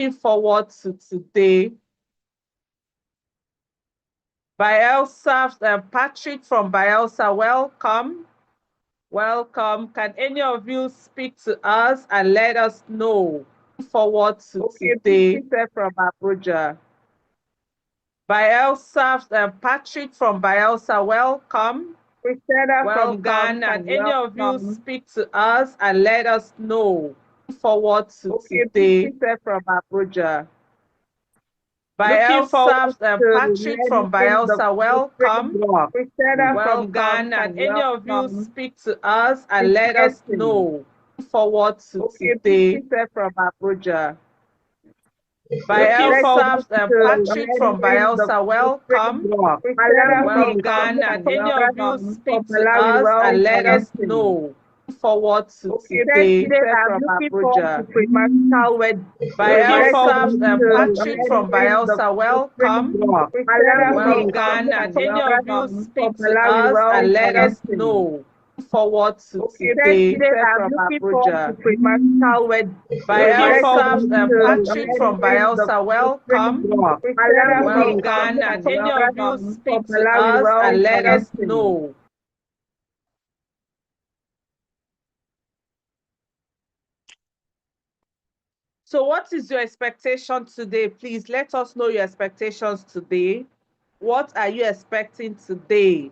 Looking forward to today. Bielsa, Patrick from Bielsa, welcome. Welcome. Can any of you speak to us and let us know? Looking forward to today. From Abuja. Bielsa, Patrick from Bielsa, welcome. From Ghana. Can any of you speak to us and let us know? Looking forward to today. From Abuja. Bielsa, Patrick from Bielsa, welcome. From Ghana. Can any of you speak to us and let us know? Looking forward to today. From Abuja. Bielsa, Patrick from Bielsa, welcome. From Ghana. Can any of you speak to us and let us know? Looking forward to today. From Abuja. Bielsa, Patrick from Bielsa, welcome. From Ghana. Can any of you speak to us and let us know? Looking forward to today. From Abuja. Bielsa, Patrick from Bielsa, welcome. From Ghana. Can any of you speak to us and let us know? So what is your expectation today? Please let us know your expectations today. What are you expecting today?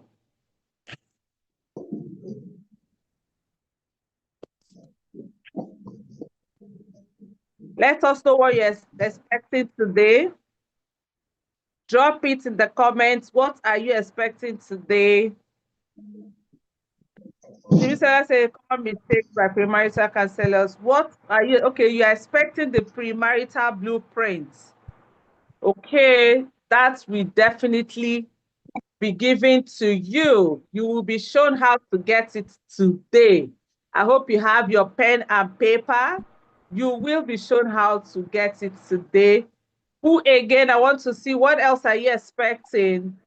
Let us know what you're expecting today. Drop it in the comments. What are you expecting today? Let say common mistakes by premarital counselors. What are you? Okay, you are expecting the premarital blueprint. Okay, that will definitely be given to you. You will be shown how to get it today. I hope you have your pen and paper. You will be shown how to get it today. Who again? I want to see what else are you expecting?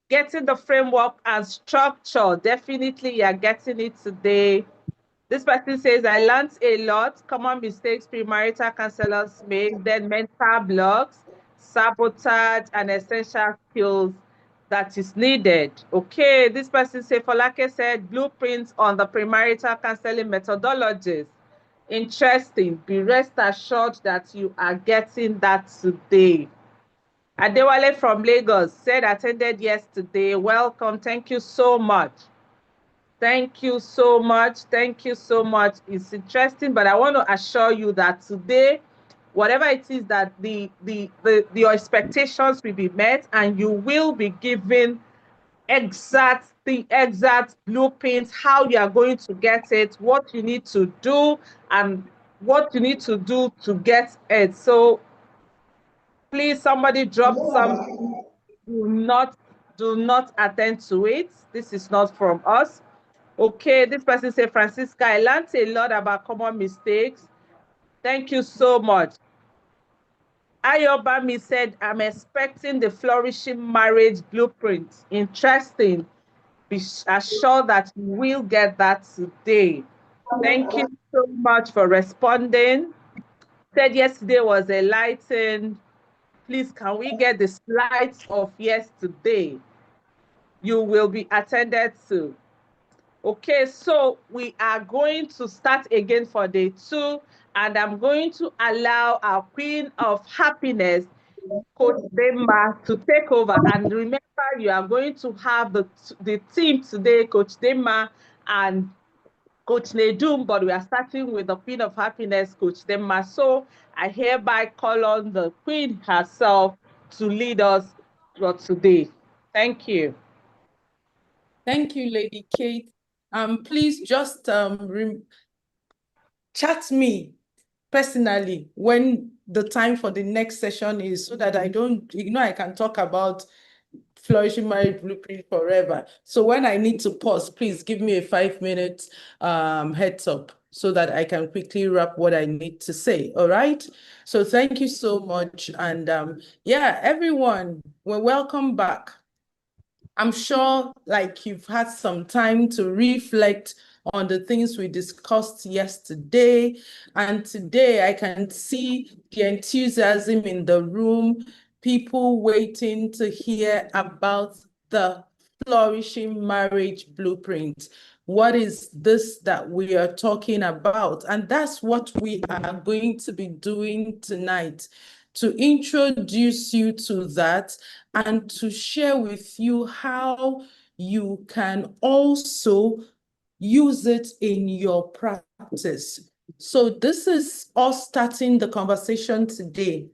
Getting the framework and structure. Definitely, you're getting it today. This person says, I learned a lot. Common mistakes premarital counselors make, then mental blocks, sabotage, and essential skills that is needed. Okay, this person says, Folake said, blueprints on the premarital counseling methodologies. Interesting. Be rest assured that you are getting that today. Adewale from Lagos said, attended yesterday. Welcome. Thank you so much. Thank you so much. Thank you so much. It's interesting, but I want to assure you that today, whatever it is that your expectations will be met, and you will be given the exact blueprints, how you are going to get it, what you need to do, and what you need to do to get it. So please, somebody drop some. Do not attend to it. This is not from us. Okay, this person said, Francisca, I learned a lot about common mistakes. Thank you so much. Ayobami said, I'm expecting the flourishing marriage blueprint. Interesting. Be assured that you will get that today. Thank you so much for responding. Said yesterday was enlightening. Please, can we get the slides of yesterday? You will be attended to. Okay, so we are going to start again for day 2, and I'm going to allow our Queen of Happiness, Coach Dema, to take over. And remember, you are going to have the team today, Coach Dema and Coach Nedum, but we are starting with the Queen of Happiness, Coach Dema. So I hereby call on the Queen herself to lead us for today. Thank you. Thank you, Lady Kate. Please just chat me personally when the time for the next session is, so that I don't, I can talk about Flourishing Marriage Blueprint forever. So when I need to pause, please give me a 5-minute heads up so that I can quickly wrap what I need to say. All right. So thank you so much. And yeah, everyone, well, welcome back. I'm sure like you've had some time to reflect on the things we discussed yesterday. And today I can see the enthusiasm in the room, people waiting to hear about the Flourishing Marriage Blueprint. What is this that we are talking about? And that's what we are going to be doing tonight, to introduce you to that and to share with you how you can also use it in your practice. So this is us starting the conversation today,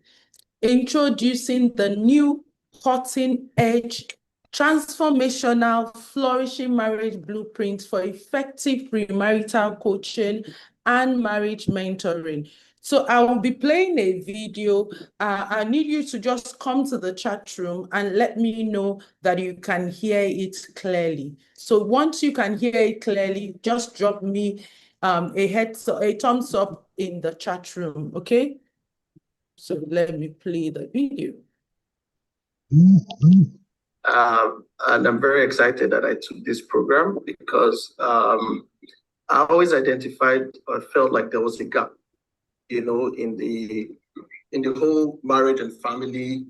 introducing the new cutting edge transformational flourishing marriage blueprint for effective premarital coaching and marriage mentoring. So I will be playing a video. I need you to just come to the chat room and let me know that you can hear it clearly. So once you can hear it clearly, just drop me a thumbs up in the chat room, okay? So let me play the video. And I'm very excited that I took this program because I always identified or felt like there was a gap, in the whole marriage and family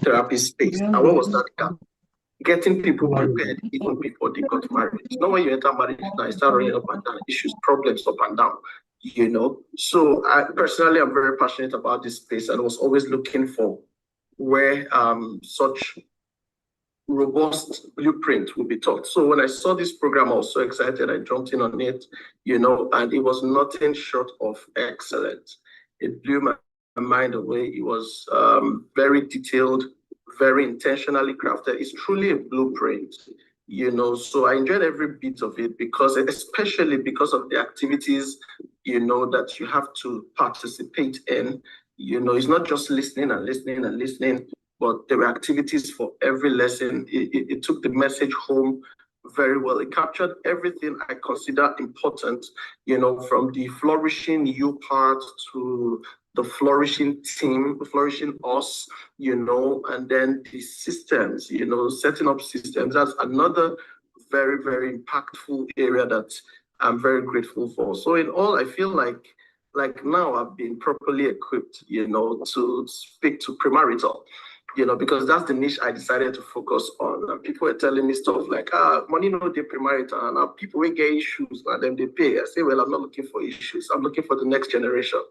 therapy space. And what was that gap? Getting people prepared even before they got married. It's not when you enter marriage now, you start running up and down, issues, problems up and down, So I personally am very passionate about this space and was always looking for where such robust blueprint will be taught. So when I saw this program, I was so excited. I jumped in on it, and it was nothing short of excellent. It blew my mind away. It was very detailed, very intentionally crafted. It's truly a blueprint, So I enjoyed every bit of it especially because of the activities, that you have to participate in. It's not just listening and listening and listening, but there were activities for every lesson. It took the message home very well. It captured everything I consider important, from the flourishing you part to the flourishing team, the flourishing us, and then the systems, setting up systems. That's another very, very impactful area that I'm very grateful for. So in all, I feel like now I've been properly equipped, to speak to premarital, because that's the niche I decided to focus on. And people were telling me stuff like, money no dey premarital, and people will get issues and then they pay. I say, well, I'm not looking for issues. I'm looking for the next generation.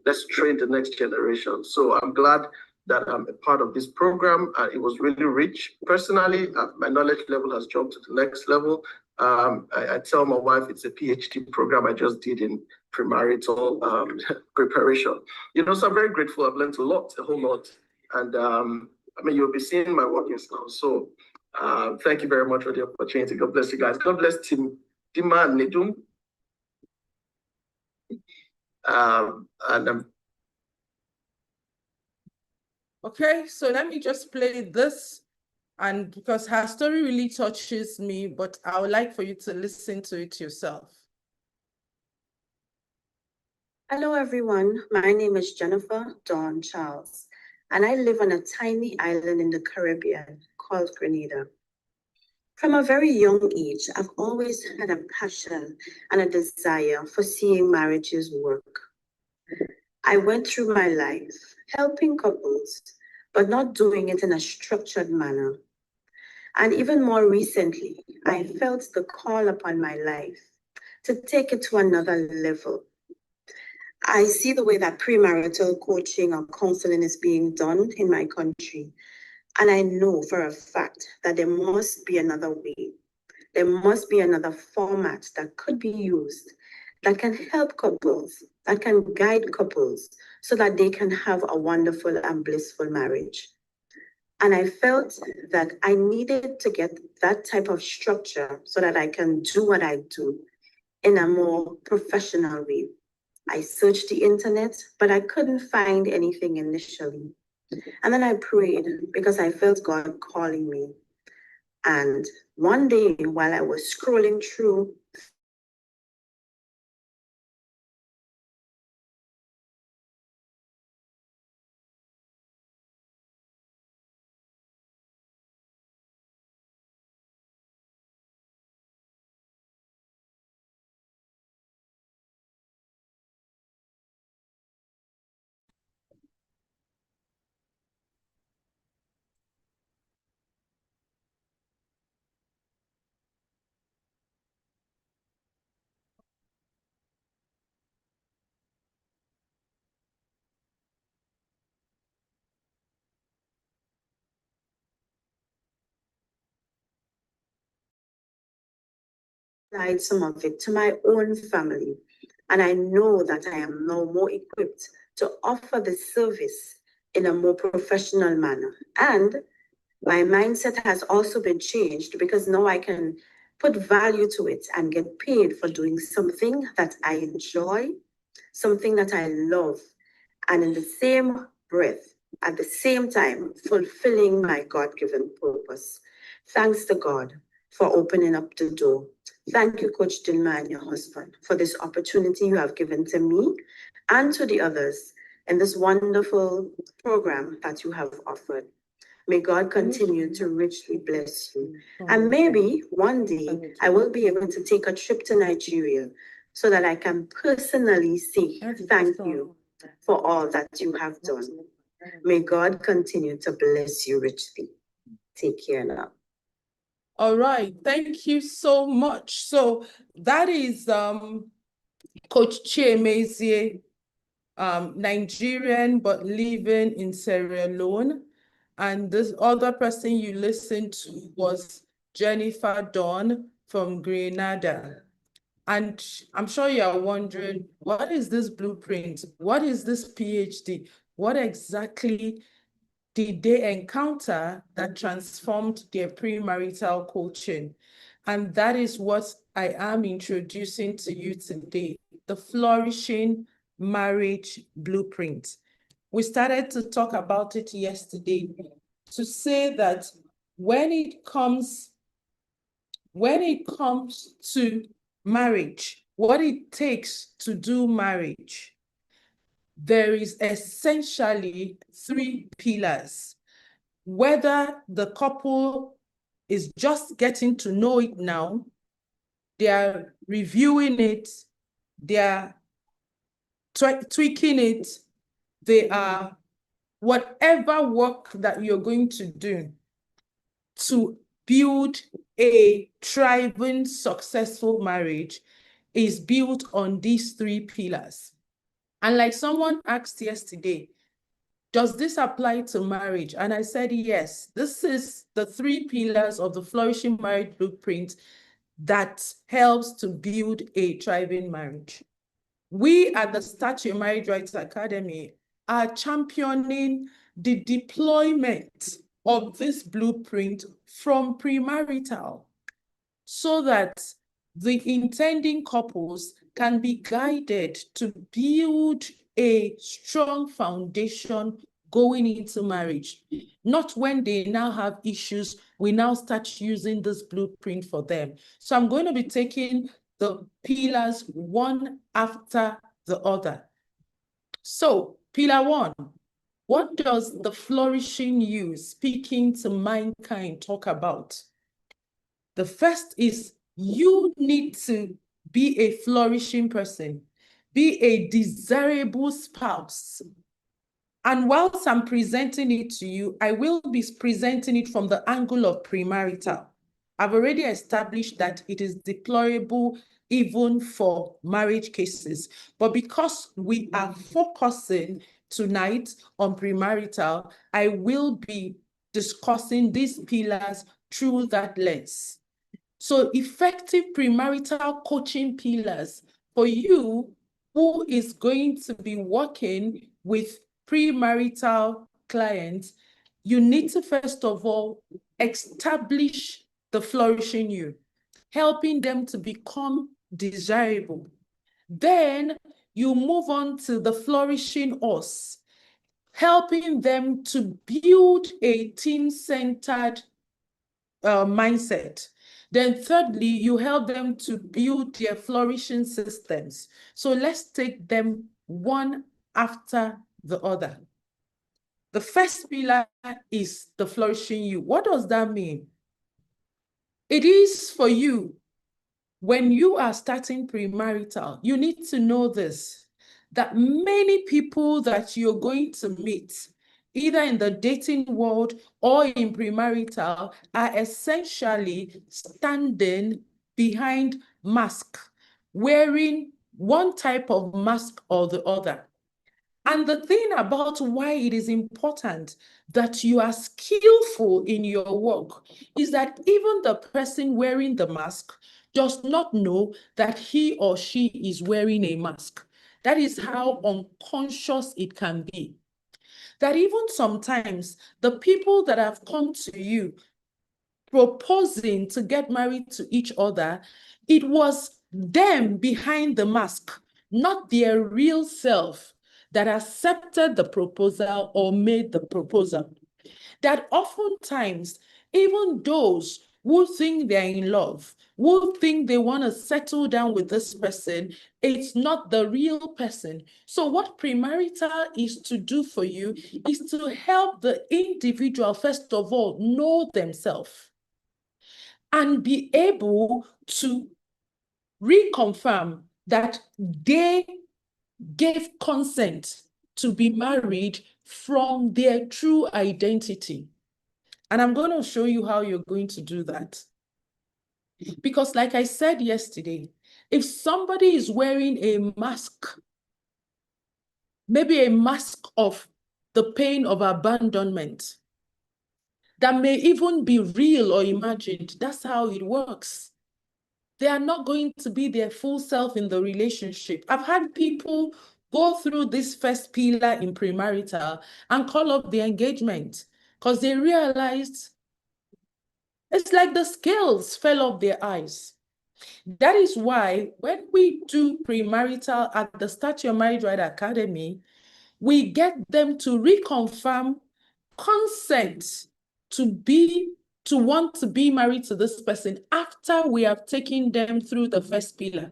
Let's train the next generation. So I'm glad that I'm a part of this program. It was really rich. Personally, my knowledge level has jumped to the next level. I tell my wife it's a PhD program I just did in premarital preparation. So I'm very grateful. I've learned a whole lot. And you'll be seeing my workings now. So thank you very much for the opportunity. God bless you guys. God bless Tima and Nidum. Okay, so let me just play this, and because her story really touches me, but I would like for you to listen to it yourself. Hello, everyone. My name is Jennifer Dawn Charles, and I live on a tiny island in the Caribbean called Grenada. From a very young age, I've always had a passion and a desire for seeing marriages work. I went through my life helping couples, but not doing it in a structured manner. And even more recently, I felt the call upon my life to take it to another level. I see the way that premarital coaching or counseling is being done in my country. And I know for a fact that there must be another way. There must be another format that could be used that can help couples, that can guide couples so that they can have a wonderful and blissful marriage. And I felt that I needed to get that type of structure so that I can do what I do in a more professional way. I searched the internet, but I couldn't find anything initially. And then I prayed because I felt God calling me. And one day while I was scrolling through applied some of it to my own family, and I know that I am now more equipped to offer the service in a more professional manner. And my mindset has also been changed because now I can put value to it and get paid for doing something that I enjoy, something that I love, and in the same breath, at the same time, fulfilling my God-given purpose. Thanks to God for opening up the door. Thank you, Coach Dilma and your husband, for this opportunity you have given to me and to the others in this wonderful program that you have offered. May God continue to richly bless you. And maybe one day I will be able to take a trip to Nigeria so that I can personally say thank you for all that you have done. May God continue to bless you richly. Take care now. All right, thank you so much. So that is Coach Chiemezie, Nigerian but living in Sierra Leone. And this other person you listened to was Jennifer Dawn from Grenada. And I'm sure you are wondering, what is this blueprint? What is this PhD? What exactly did they encounter that transformed their premarital coaching? And that is what I am introducing to you today, the Flourishing Marriage Blueprint. We started to talk about it yesterday to say that when it comes to marriage, what it takes to do marriage, there is essentially 3 pillars. Whether the couple is just getting to know it now, they are reviewing it, they are tweaking it, they are whatever work that you're going to do to build a thriving, successful marriage is built on these 3 pillars. And like someone asked yesterday, does this apply to marriage? And I said, yes, this is the 3 pillars of the Flourishing Marriage Blueprint that helps to build a thriving marriage. We at the Start Your Marriage Rights Academy are championing the deployment of this blueprint from premarital so that the intending couples can be guided to build a strong foundation going into marriage. Not when they now have issues, we now start using this blueprint for them. So I'm going to be taking the pillars one after the other. So pillar 1, what does the flourishing you speaking to mankind talk about? The first is you need to be a flourishing person, be a desirable spouse. And whilst I'm presenting it to you, I will be presenting it from the angle of premarital. I've already established that it is deplorable even for marriage cases. But because we are focusing tonight on premarital, I will be discussing these pillars through that lens. So effective premarital coaching pillars for you who is going to be working with premarital clients, you need to first of all establish the flourishing you, helping them to become desirable. Then you move on to the flourishing us, helping them to build a team-centered mindset. Then thirdly, you help them to build their flourishing systems. So let's take them one after the other. The first pillar is the flourishing you. What does that mean? It is for you, when you are starting premarital, you need to know this, that many people that you're going to meet, either in the dating world or in premarital, are essentially standing behind mask, wearing one type of mask or the other. And the thing about why it is important that you are skillful in your work is that even the person wearing the mask does not know that he or she is wearing a mask. That is how unconscious it can be. That even sometimes the people that have come to you proposing to get married to each other, it was them behind the mask, not their real self, that accepted the proposal or made the proposal. That oftentimes, even those who think they're in love, who think they want to settle down with this person, it's not the real person. So what premarital is to do for you is to help the individual, first of all, know themselves and be able to reconfirm that they gave consent to be married from their true identity. And I'm going to show you how you're going to do that. Because like I said yesterday, if somebody is wearing a mask, maybe a mask of the pain of abandonment, that may even be real or imagined, that's how it works. They are not going to be their full self in the relationship. I've had people go through this first pillar in premarital and call up the engagement because they realized it's like the scales fell off their eyes. That is why when we do premarital at the Start Your Marriage Right Academy, we get them to reconfirm consent to want to be married to this person after we have taken them through the first pillar.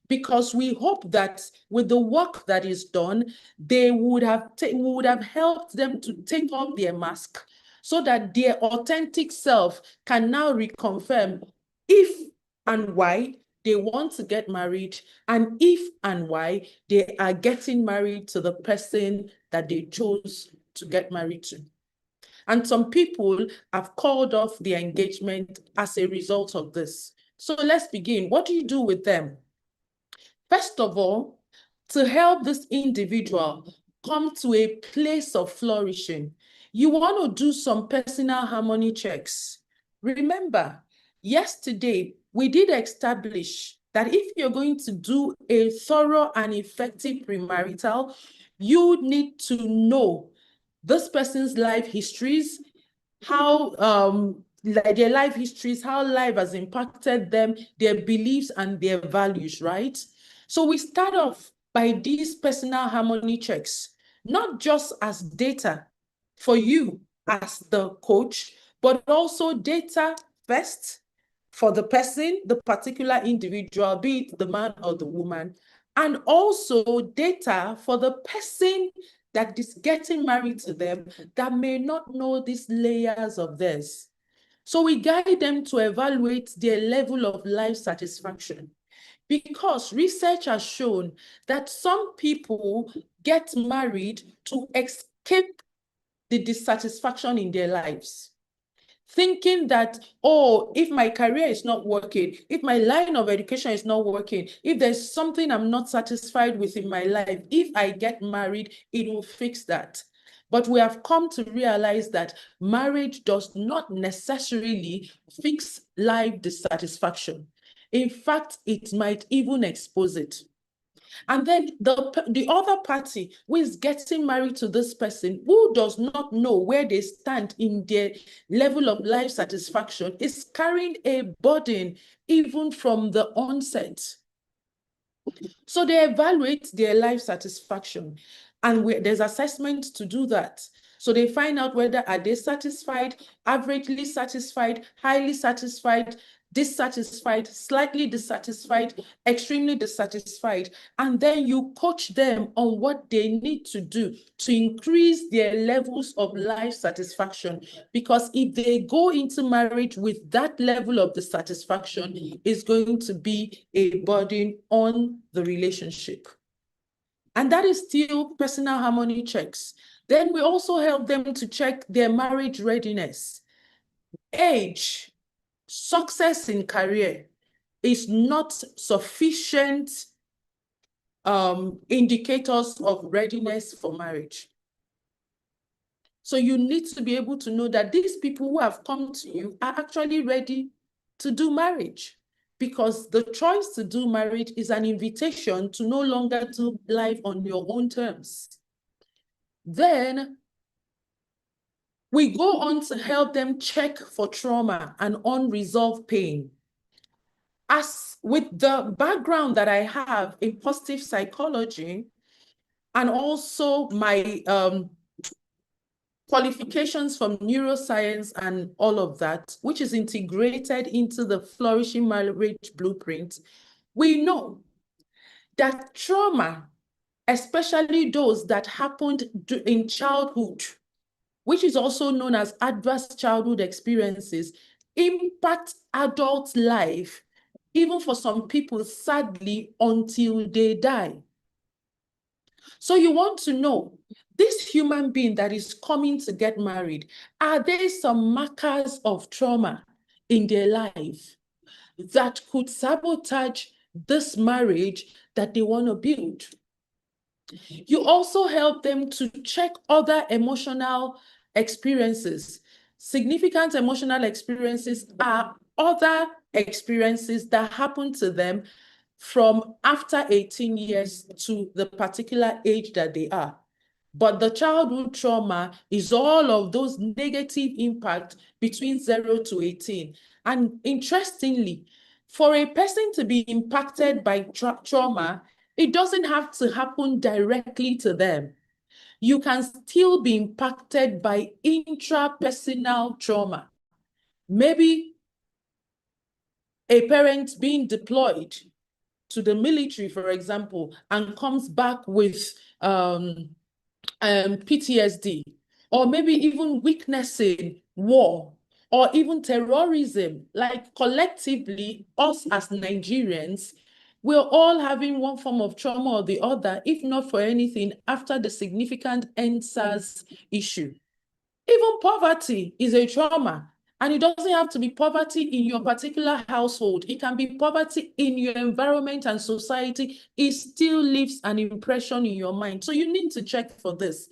Because we hope that with the work that is done, we would have helped them to take off their mask so that their authentic self can now reconfirm if and why they want to get married, and if and why they are getting married to the person that they chose to get married to. And some people have called off the engagement as a result of this. So let's begin. What do you do with them? First of all, to help this individual come to a place of flourishing, you want to do some personal harmony checks. Remember, yesterday, we did establish that if you're going to do a thorough and effective premarital, you need to know this person's life histories, how their life histories, how life has impacted them, their beliefs and their values, right? So we start off by these personal harmony checks, not just as data for you as the coach, but also data first for the person, the particular individual, be it the man or the woman, and also data for the person that is getting married to them that may not know these layers of theirs. So we guide them to evaluate their level of life satisfaction, because research has shown that some people get married to escape the dissatisfaction in their lives, thinking that, oh, if my career is not working, if my line of education is not working, if there's something I'm not satisfied with in my life, if I get married, it will fix that. But we have come to realize that marriage does not necessarily fix life dissatisfaction. In fact, it might even expose it. And then the other party who is getting married to this person, who does not know where they stand in their level of life satisfaction, is carrying a burden even from the onset. So they evaluate their life satisfaction, and there's assessment to do that. So they find out whether are they satisfied, averagely satisfied, highly satisfied, dissatisfied, slightly dissatisfied, extremely dissatisfied. And then you coach them on what they need to do to increase their levels of life satisfaction. Because if they go into marriage with that level of dissatisfaction, it's going to be a burden on the relationship. And that is still personal harmony checks. Then we also help them to check their marriage readiness. Age, success in career is not sufficient indicators of readiness for marriage. So you need to be able to know that these people who have come to you are actually ready to do marriage, because the choice to do marriage is an invitation to no longer do life on your own terms. Then we go on to help them check for trauma and unresolved pain. As with the background that I have in positive psychology, and also my qualifications from neuroscience and all of that, which is integrated into the Flourishing Marriage Blueprint, we know that trauma, especially those that happened in childhood, which is also known as adverse childhood experiences, impact adult life, even for some people, sadly, until they die. So you want to know, this human being that is coming to get married, are there some markers of trauma in their life that could sabotage this marriage that they want to build? You also help them to check other emotional experiences. Significant emotional experiences are other experiences that happen to them from after 18 years to the particular age that they are. But the childhood trauma is all of those negative impacts between 0 to 18. And interestingly, for a person to be impacted by trauma, it doesn't have to happen directly to them. You can still be impacted by intrapersonal trauma. Maybe a parent being deployed to the military, for example, and comes back with PTSD, or maybe even weakness in war, or even terrorism. Like collectively, us as Nigerians, we're all having one form of trauma or the other, if not for anything, after the significant EndSARS issue. Even poverty is a trauma. And it doesn't have to be poverty in your particular household. It can be poverty in your environment and society. It still leaves an impression in your mind. So you need to check for this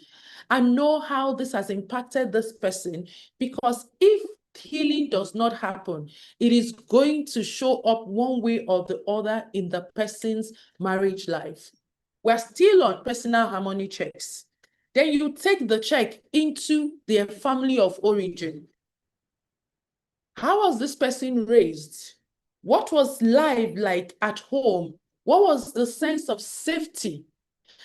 and know how this has impacted this person, because if healing does not happen, it is going to show up one way or the other in the person's marriage life. We're still on personal harmony checks. Then you take the check into their family of origin. How was this person raised? What was life like at home? What was the sense of safety?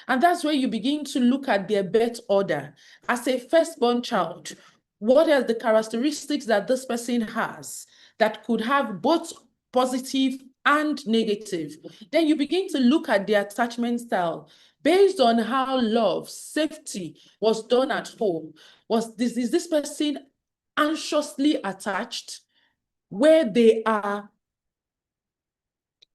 And that's where you begin to look at their birth order. As a firstborn child, what are the characteristics that this person has that could have both positive and negative? Then you begin to look at their attachment style based on how love, safety was done at home. Is this person anxiously attached, where they are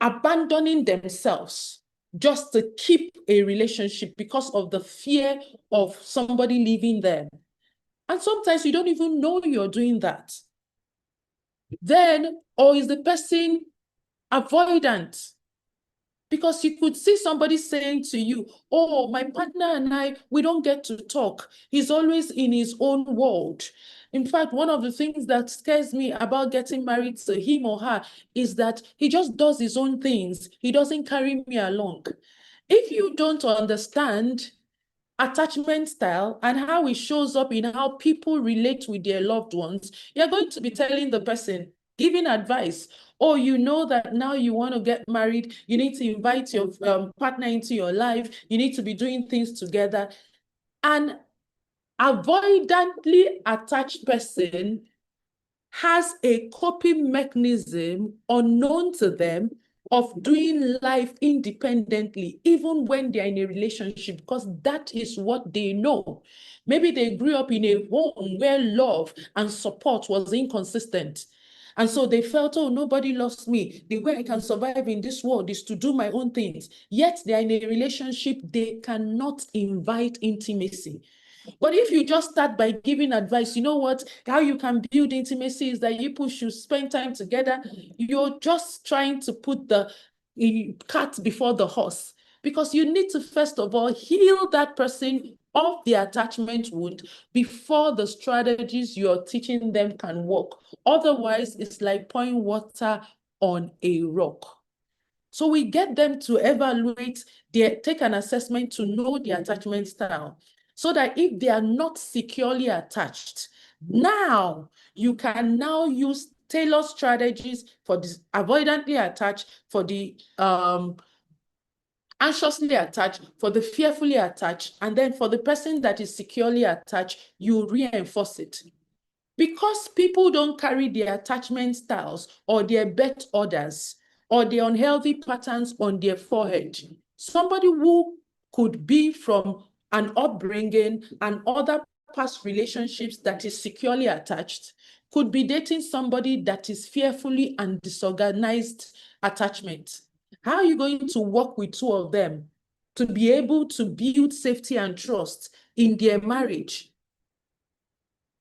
abandoning themselves just to keep a relationship because of the fear of somebody leaving them? And sometimes you don't even know you're doing that. Then, or is the person avoidant? Because you could see somebody saying to you, oh, my partner and I, we don't get to talk. He's always in his own world. In fact, one of the things that scares me about getting married to him or her is that he just does his own things. He doesn't carry me along. If you don't understand attachment style and how it shows up in how people relate with their loved ones, you're going to be telling the person, giving advice, oh, you know that now you want to get married, you need to invite your partner into your life, you need to be doing things together. An avoidantly attached person has a coping mechanism unknown to them of doing life independently, even when they're in a relationship, because that is what they know. Maybe they grew up in a home where love and support was inconsistent. And so they felt, oh, nobody loves me. The way I can survive in this world is to do my own things. Yet they're in a relationship, they cannot invite intimacy. But if you just start by giving advice, you know what, how you can build intimacy is that you should spend time together. You're just trying to put the cart before the horse, because you need to first of all heal that person of the attachment wound before the strategies you're teaching them can work. Otherwise, it's like pouring water on a rock. So we get them to evaluate, take an assessment to know the attachment style, so that if they are not securely attached, now you can now use tailored strategies for the avoidantly attached, for the anxiously attached, for the fearfully attached, and then for the person that is securely attached, you reinforce it. Because people don't carry their attachment styles or their birth orders or the unhealthy patterns on their forehead, somebody who could be from an upbringing and other past relationships that is securely attached could be dating somebody that is fearfully and disorganized attachment. How are you going to work with two of them to be able to build safety and trust in their marriage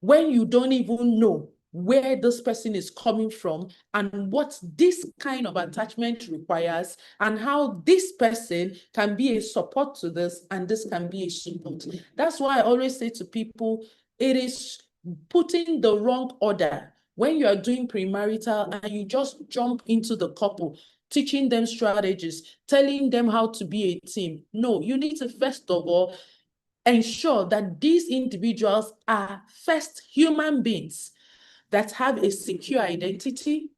when you don't even know where this person is coming from and what this kind of attachment requires and how this person can be a support to this and this can be a support? That's why I always say to people, it is putting the wrong order when you are doing premarital and you just jump into the couple, teaching them strategies, telling them how to be a team. No, you need to first of all ensure that these individuals are first human beings that have a secure identity,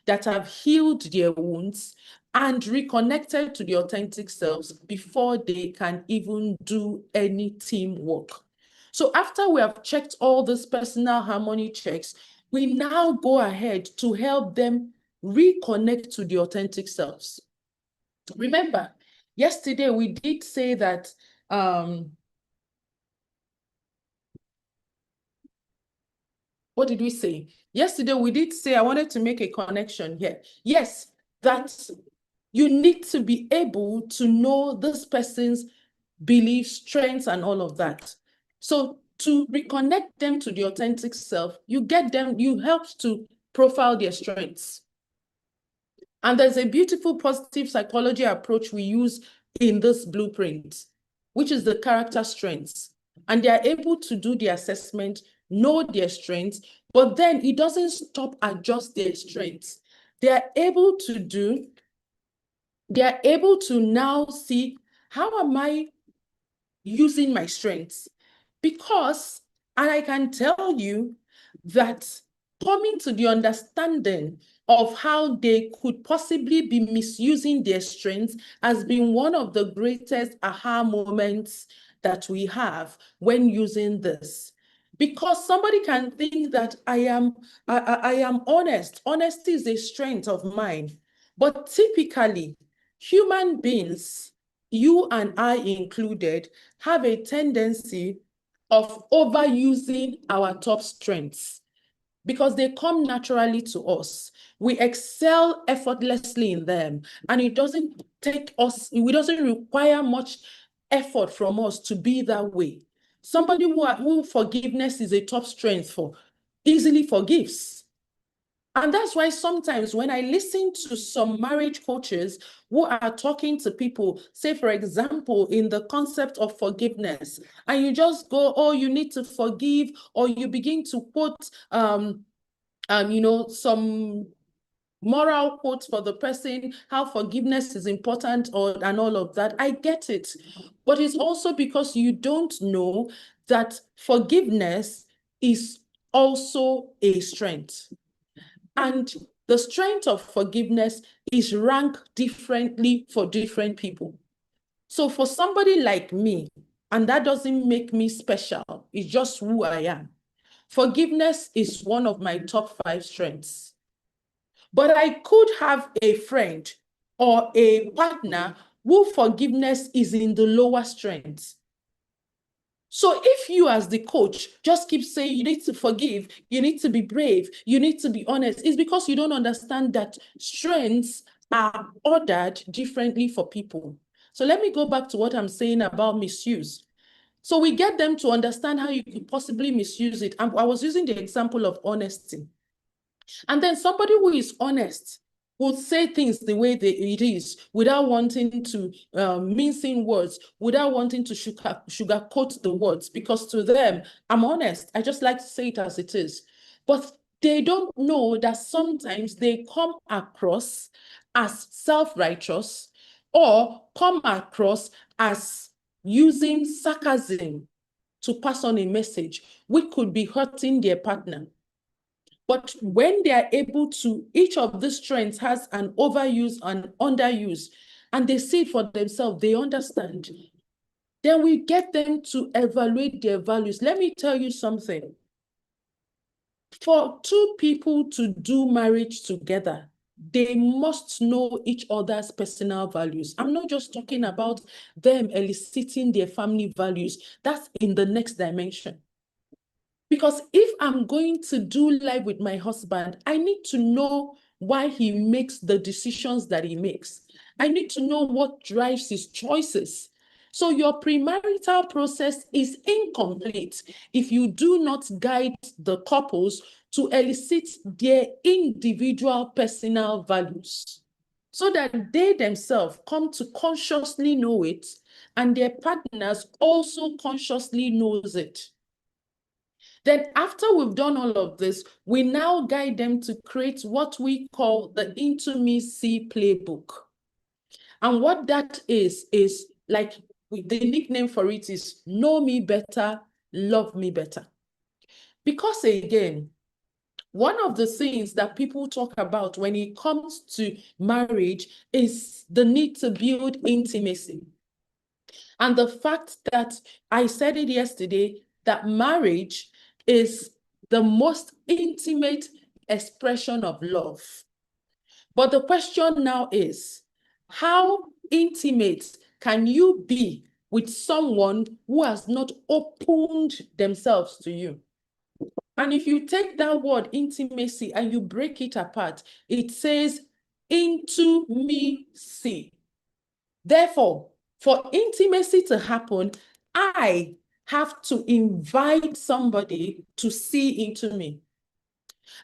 that have healed their wounds and reconnected to the authentic selves before they can even do any teamwork. So after we have checked all these personal harmony checks, we now go ahead to help them reconnect to the authentic selves. Remember, yesterday we did say that what did we say? Yesterday, we did say, I wanted to make a connection here. Yes, that you need to be able to know this person's beliefs, strengths, and all of that. So to reconnect them to the authentic self, you help to profile their strengths. And there's a beautiful positive psychology approach we use in this blueprint, which is the character strengths. And they are able to do the assessment, know their strengths, but then it doesn't stop at just their strengths. They are able to now see, how am I using my strengths? Because, and I can tell you that coming to the understanding of how they could possibly be misusing their strengths has been one of the greatest aha moments that we have when using this. Because somebody can think that I am honest. Honesty is a strength of mine. But typically, human beings, you and I included, have a tendency of overusing our top strengths because they come naturally to us. We excel effortlessly in them, and it doesn't require much effort from us to be that way. Somebody who forgiveness is a top strength for easily forgives. And that's why sometimes when I listen to some marriage coaches who are talking to people, say, for example, in the concept of forgiveness, and you just go, oh, you need to forgive, or you begin to quote, some moral quotes for the person, how forgiveness is important, and all of that. I get it. But it's also because you don't know that forgiveness is also a strength. And the strength of forgiveness is ranked differently for different people. So for somebody like me, and that doesn't make me special, it's just who I am, forgiveness is one of my top 5 strengths. But I could have a friend or a partner who forgiveness is in the lower strength. So if you as the coach just keep saying you need to forgive, you need to be brave, you need to be honest, it's because you don't understand that strengths are ordered differently for people. So let me go back to what I'm saying about misuse. So we get them to understand how you could possibly misuse it. I was using the example of honesty. And then somebody who is honest will say things the way it is without wanting to mincing words, without wanting to sugarcoat the words, because to them, I'm honest. I just like to say it as it is. But they don't know that sometimes they come across as self-righteous or come across as using sarcasm to pass on a message, which could be hurting their partner. But when they are able to, each of these strengths has an overuse and underuse, and they see it for themselves, they understand. Then we get them to evaluate their values. Let me tell you something. For two people to do marriage together, they must know each other's personal values. I'm not just talking about them eliciting their family values. That's in the next dimension. Because if I'm going to do life with my husband, I need to know why he makes the decisions that he makes. I need to know what drives his choices. So your premarital process is incomplete if you do not guide the couples to elicit their individual personal values, so that they themselves come to consciously know it and their partners also consciously knows it. Then after we've done all of this, we now guide them to create what we call the intimacy playbook. And what that is like the nickname for it is know me better, love me better. Because again, one of the things that people talk about when it comes to marriage is the need to build intimacy. And the fact that I said it yesterday, that marriage is the most intimate expression of love. But the question now is, how intimate can you be with someone who has not opened themselves to you? And if you take that word intimacy and you break it apart, it says into me see. Therefore, for intimacy to happen, I have to invite somebody to see into me.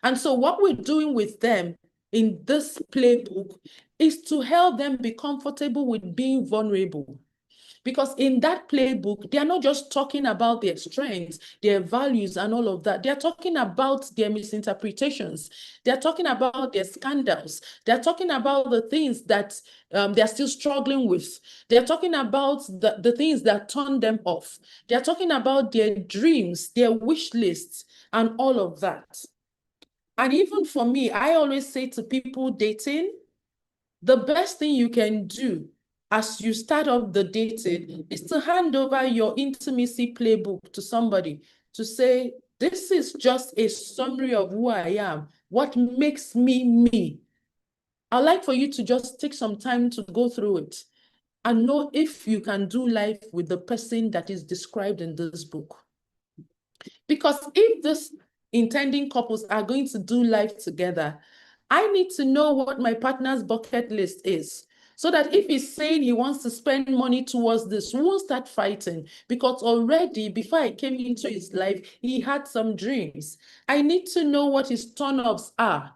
And so what we're doing with them in this playbook is to help them be comfortable with being vulnerable. Because in that playbook, they are not just talking about their strengths, their values, and all of that. They're talking about their misinterpretations. They're talking about their scandals. They're talking about the things that they're still struggling with. They're talking about the things that turn them off. They're talking about their dreams, their wish lists, and all of that. And even for me, I always say to people dating, the best thing you can do as you start off the dating is to hand over your intimacy playbook to somebody to say, this is just a summary of who I am, what makes me me. I'd like for you to just take some time to go through it and know if you can do life with the person that is described in this book. Because if this intending couples are going to do life together, I need to know what my partner's bucket list is, so that if he's saying he wants to spend money towards this, we won't start fighting, because already before I came into his life, he had some dreams. I need to know what his turn-ups are,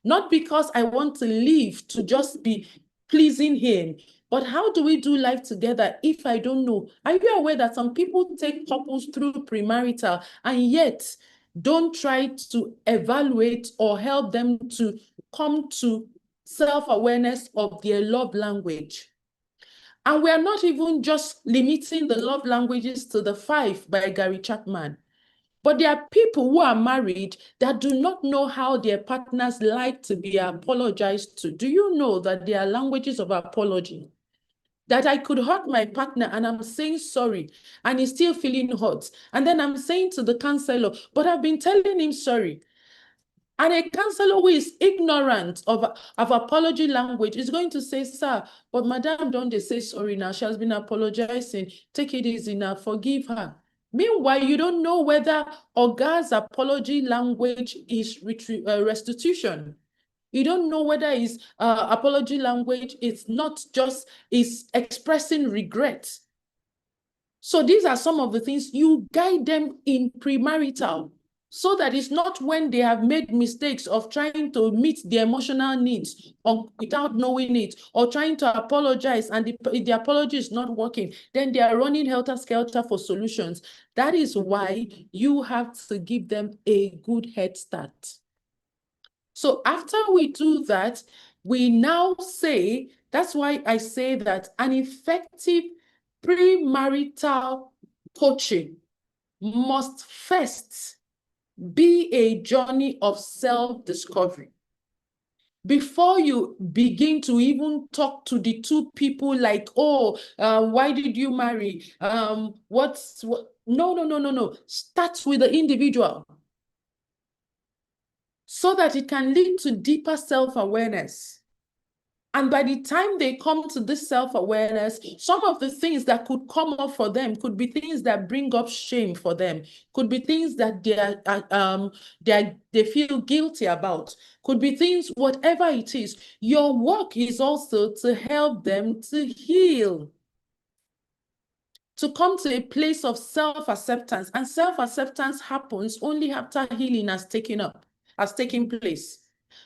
not because I want to live to just be pleasing him, but how do we do life together if I don't know? Are you aware that some people take couples through premarital and yet don't try to evaluate or help them to come to self-awareness of their love language? And we are not even just limiting the love languages to the 5 by Gary Chapman. But there are people who are married that do not know how their partners like to be apologized to. Do you know that there are languages of apology? That I could hurt my partner and I'm saying sorry and he's still feeling hurt. And then I'm saying to the counselor, but I've been telling him sorry. And a counselor who is ignorant of apology language is going to say, sir, but madam, don't they say sorry now? She has been apologizing. Take it easy now, forgive her. Meanwhile, you don't know whether Oga's apology language is restitution. You don't know whether his apology language is not just is expressing regret. So these are some of the things you guide them in premarital, so that it's not when they have made mistakes of trying to meet their emotional needs or without knowing it, or trying to apologize and the apology is not working, then they are running helter-skelter for solutions. That is why you have to give them a good head start. So after we do that, we now say, that's why I say that an effective premarital coaching must first be a journey of self-discovery. Before you begin to even talk to the two people like, oh, why did you marry? What? No. Start with the individual so that it can lead to deeper self-awareness. And by the time they come to this self-awareness, some of the things that could come up for them could be things that bring up shame for them, could be things that they feel guilty about, could be things, whatever it is. Your work is also to help them to heal, to come to a place of self-acceptance. And self-acceptance happens only after healing has taken place.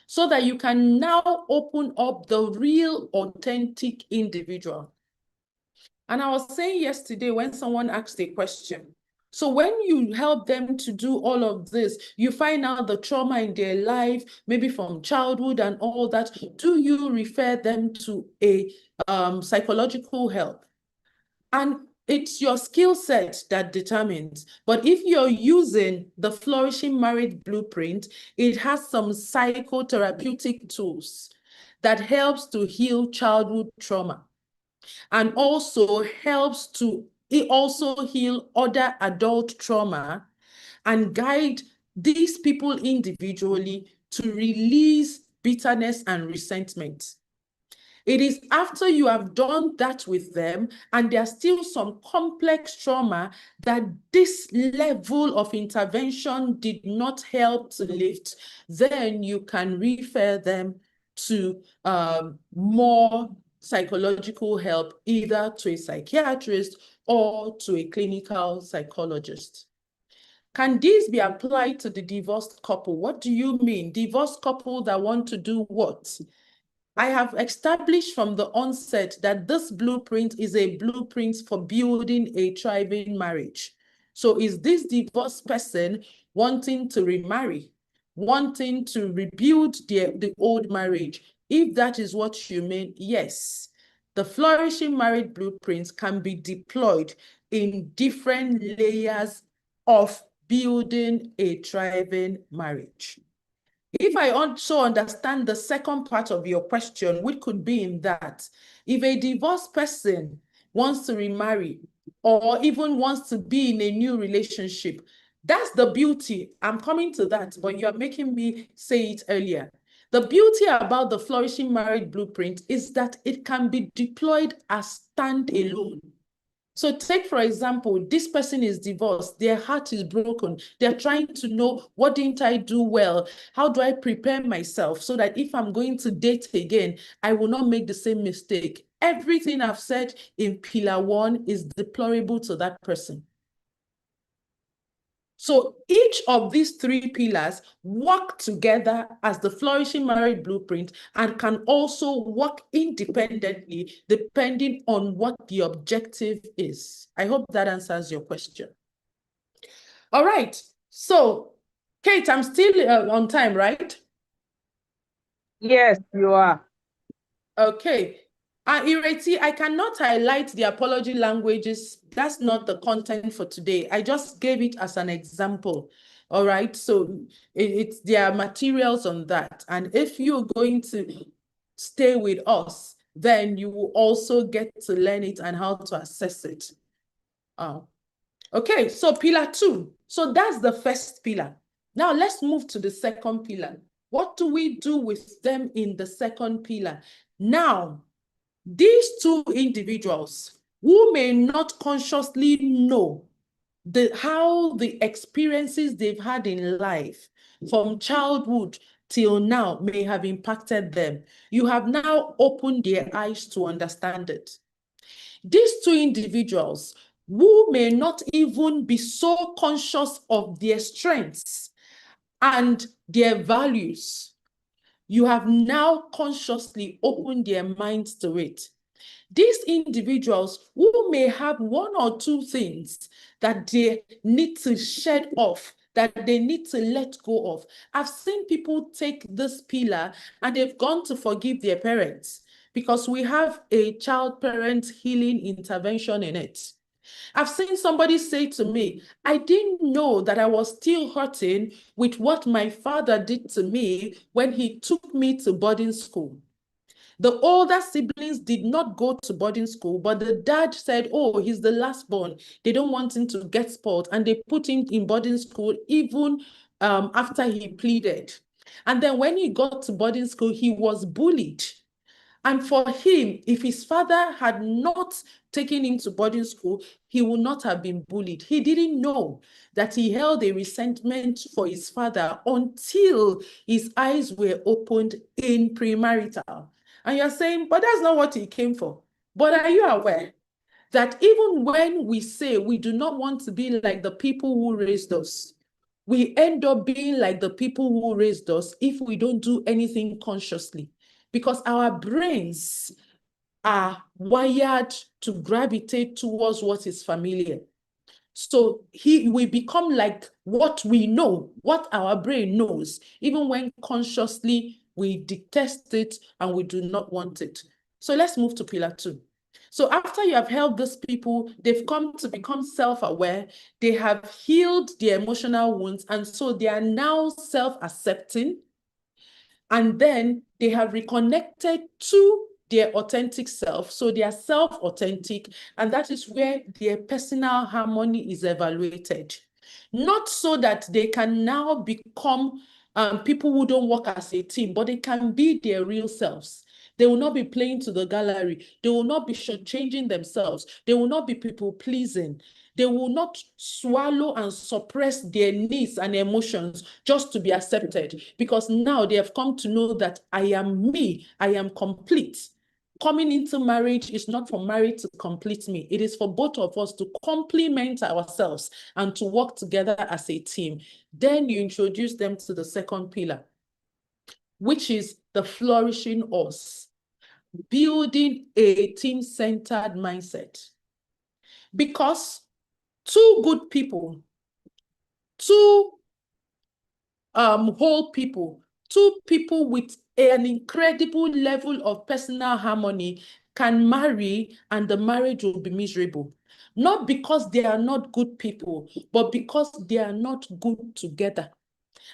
So that you can now open up the real, authentic individual. And I was saying yesterday when someone asked a question, so when you help them to do all of this, you find out the trauma in their life, maybe from childhood and all that, do you refer them to a psychological help? And it's your skill set that determines. But if you're using the Flourishing Marriage Blueprint, it has some psychotherapeutic tools that helps to heal childhood trauma and also helps to heal other adult trauma and guide these people individually to release bitterness and resentment. It is after you have done that with them and there's still some complex trauma that this level of intervention did not help to lift, then you can refer them to more psychological help, either to a psychiatrist or to a clinical psychologist. Can this be applied to the divorced couple? What do you mean? Divorced couple that want to do what? I have established from the onset that this blueprint is a blueprint for building a thriving marriage. So is this divorced person wanting to remarry, wanting to rebuild the old marriage? If that is what you mean, yes. The Flourishing Marriage Blueprint can be deployed in different layers of building a thriving marriage. If I also understand the second part of your question, which could be in that, if a divorced person wants to remarry or even wants to be in a new relationship, that's the beauty. I'm coming to that, but you're making me say it earlier. The beauty about the Flourishing Marriage Blueprint is that it can be deployed as standalone. So take, for example, this person is divorced, their heart is broken. They're trying to know, what didn't I do well? How do I prepare myself so that if I'm going to date again, I will not make the same mistake? Everything I've said in pillar 1 is deplorable to that person. So each of these 3 pillars work together as the Flourishing Marriage Blueprint and can also work independently depending on what the objective is. I hope that answers your question. All right. So, Kate, I'm still on time, right? Yes, you are. Okay. Ireti, I cannot highlight the apology languages. That's not the content for today. I just gave it as an example. All right. So there are materials on that. And if you're going to stay with us, then you will also get to learn it and how to assess it. Okay. So pillar 2. So that's the first pillar. Now let's move to the second pillar. What do we do with them in the second pillar? Now, these 2 individuals who may not consciously know how the experiences they've had in life from childhood till now may have impacted them. You have now opened their eyes to understand it. These 2 individuals who may not even be so conscious of their strengths and their values, you have now consciously opened their minds to it. These individuals who may have 1 or 2 things that they need to shed off, that they need to let go of. I've seen people take this pillar and they've gone to forgive their parents because we have a child-parent healing intervention in it. I've seen somebody say to me, I didn't know that I was still hurting with what my father did to me when he took me to boarding school. The older siblings did not go to boarding school, but the dad said, oh, he's the last born. They don't want him to get spoiled. And they put him in boarding school even after he pleaded. And then when he got to boarding school, he was bullied. And for him, if his father had not taken him to boarding school, he would not have been bullied. He didn't know that he held a resentment for his father until his eyes were opened in premarital. And you're saying, but that's not what he came for. But are you aware that even when we say we do not want to be like the people who raised us, we end up being like the people who raised us if we don't do anything consciously? Because our brains are wired to gravitate towards what is familiar. So we become like what we know, what our brain knows, even when consciously we detest it and we do not want it. So let's move to pillar 2. So after you have helped these people, they've come to become self-aware, they have healed their emotional wounds, and so they are now self-accepting. And then they have reconnected to their authentic self. So they are self-authentic, and that is where their personal harmony is evaluated. Not so that they can now become people who don't work as a team, but they can be their real selves. They will not be playing to the gallery. They will not be shortchanging themselves. They will not be people-pleasing. They will not swallow and suppress their needs and emotions just to be accepted, because now they have come to know that I am me, I am complete. Coming into marriage is not for marriage to complete me. It is for both of us to complement ourselves and to work together as a team. Then you introduce them to the second pillar, which is the flourishing us, building a team-centered mindset. Because two good people, two whole people, two people with an incredible level of personal harmony can marry and the marriage will be miserable. Not because they are not good people, but because they are not good together.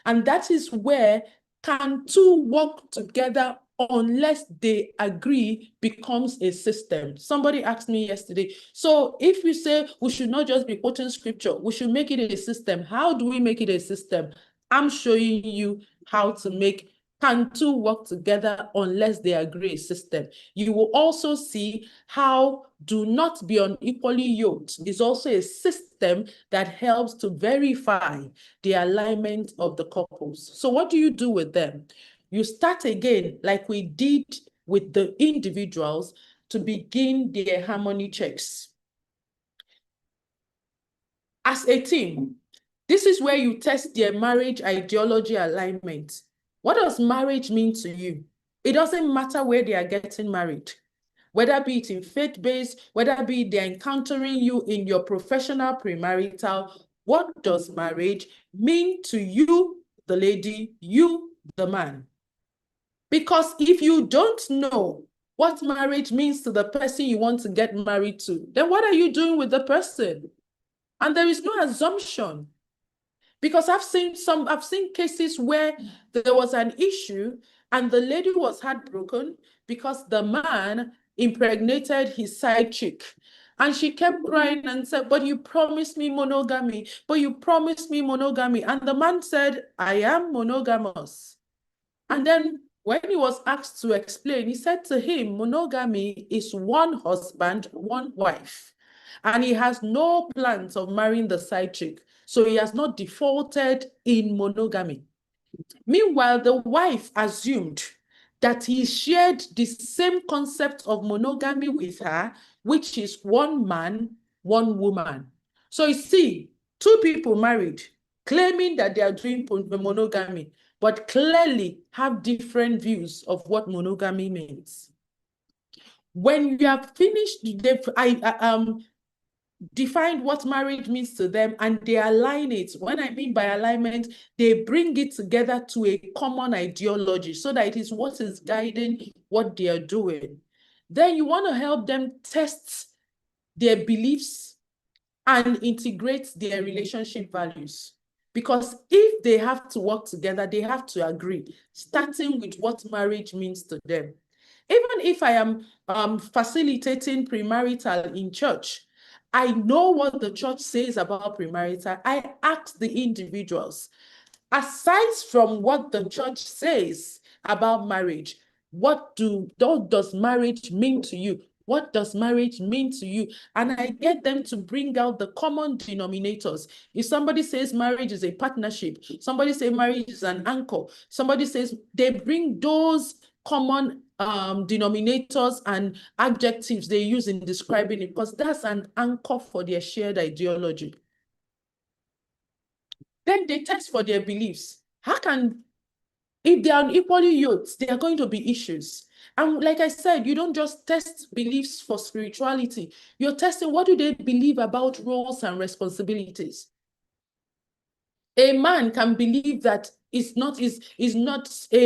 And that is where can two work together unless they agree becomes a system. Somebody asked me yesterday, so if you say we should not just be quoting scripture, we should make it a system. How do we make it a system? I'm showing you how to make can two work together unless they agree a system. You will also see how do not be unequally yoked is also a system that helps to verify the alignment of the couples. So what do you do with them? You start again, like we did with the individuals, to begin their harmony checks. As a team, this is where you test their marriage ideology alignment. What does marriage mean to you? It doesn't matter where they are getting married, whether be it in faith-based, whether be it they're encountering you in your professional premarital. What does marriage mean to you, the lady, you, the man? Because if you don't know what marriage means to the person you want to get married to, then what are you doing with the person? And there is no assumption. Because I've seen cases where there was an issue and the lady was heartbroken because the man impregnated his side chick. And she kept crying and said, but you promised me monogamy, but you promised me monogamy. And the man said, I am monogamous. And then when he was asked to explain, he said to him, monogamy is one husband, one wife. And he has no plans of marrying the side chick. So he has not defaulted in monogamy. Meanwhile, the wife assumed that he shared the same concept of monogamy with her, which is one man, one woman. So you see, two people married, claiming that they are doing monogamy, but clearly have different views of what monogamy means. When you have finished, defined what marriage means to them, and they align it. When I mean by alignment, they bring it together to a common ideology so that it is what is guiding what they are doing. Then you want to help them test their beliefs and integrate their relationship values. Because if they have to work together, they have to agree, starting with what marriage means to them. Even if I am facilitating premarital in church, I know what the church says about premarital. I ask the individuals, aside from what the church says about marriage, what does marriage mean to you? What does marriage mean to you? And I get them to bring out the common denominators. If somebody says marriage is a partnership, somebody says marriage is an anchor, somebody says, they bring those common denominators and adjectives they use in describing it, because that's an anchor for their shared ideology. Then they test for their beliefs. If they are equally yoked, there are going to be issues. And like I said, you don't just test beliefs for spirituality. You're testing, what do they believe about roles and responsibilities? A man can believe that a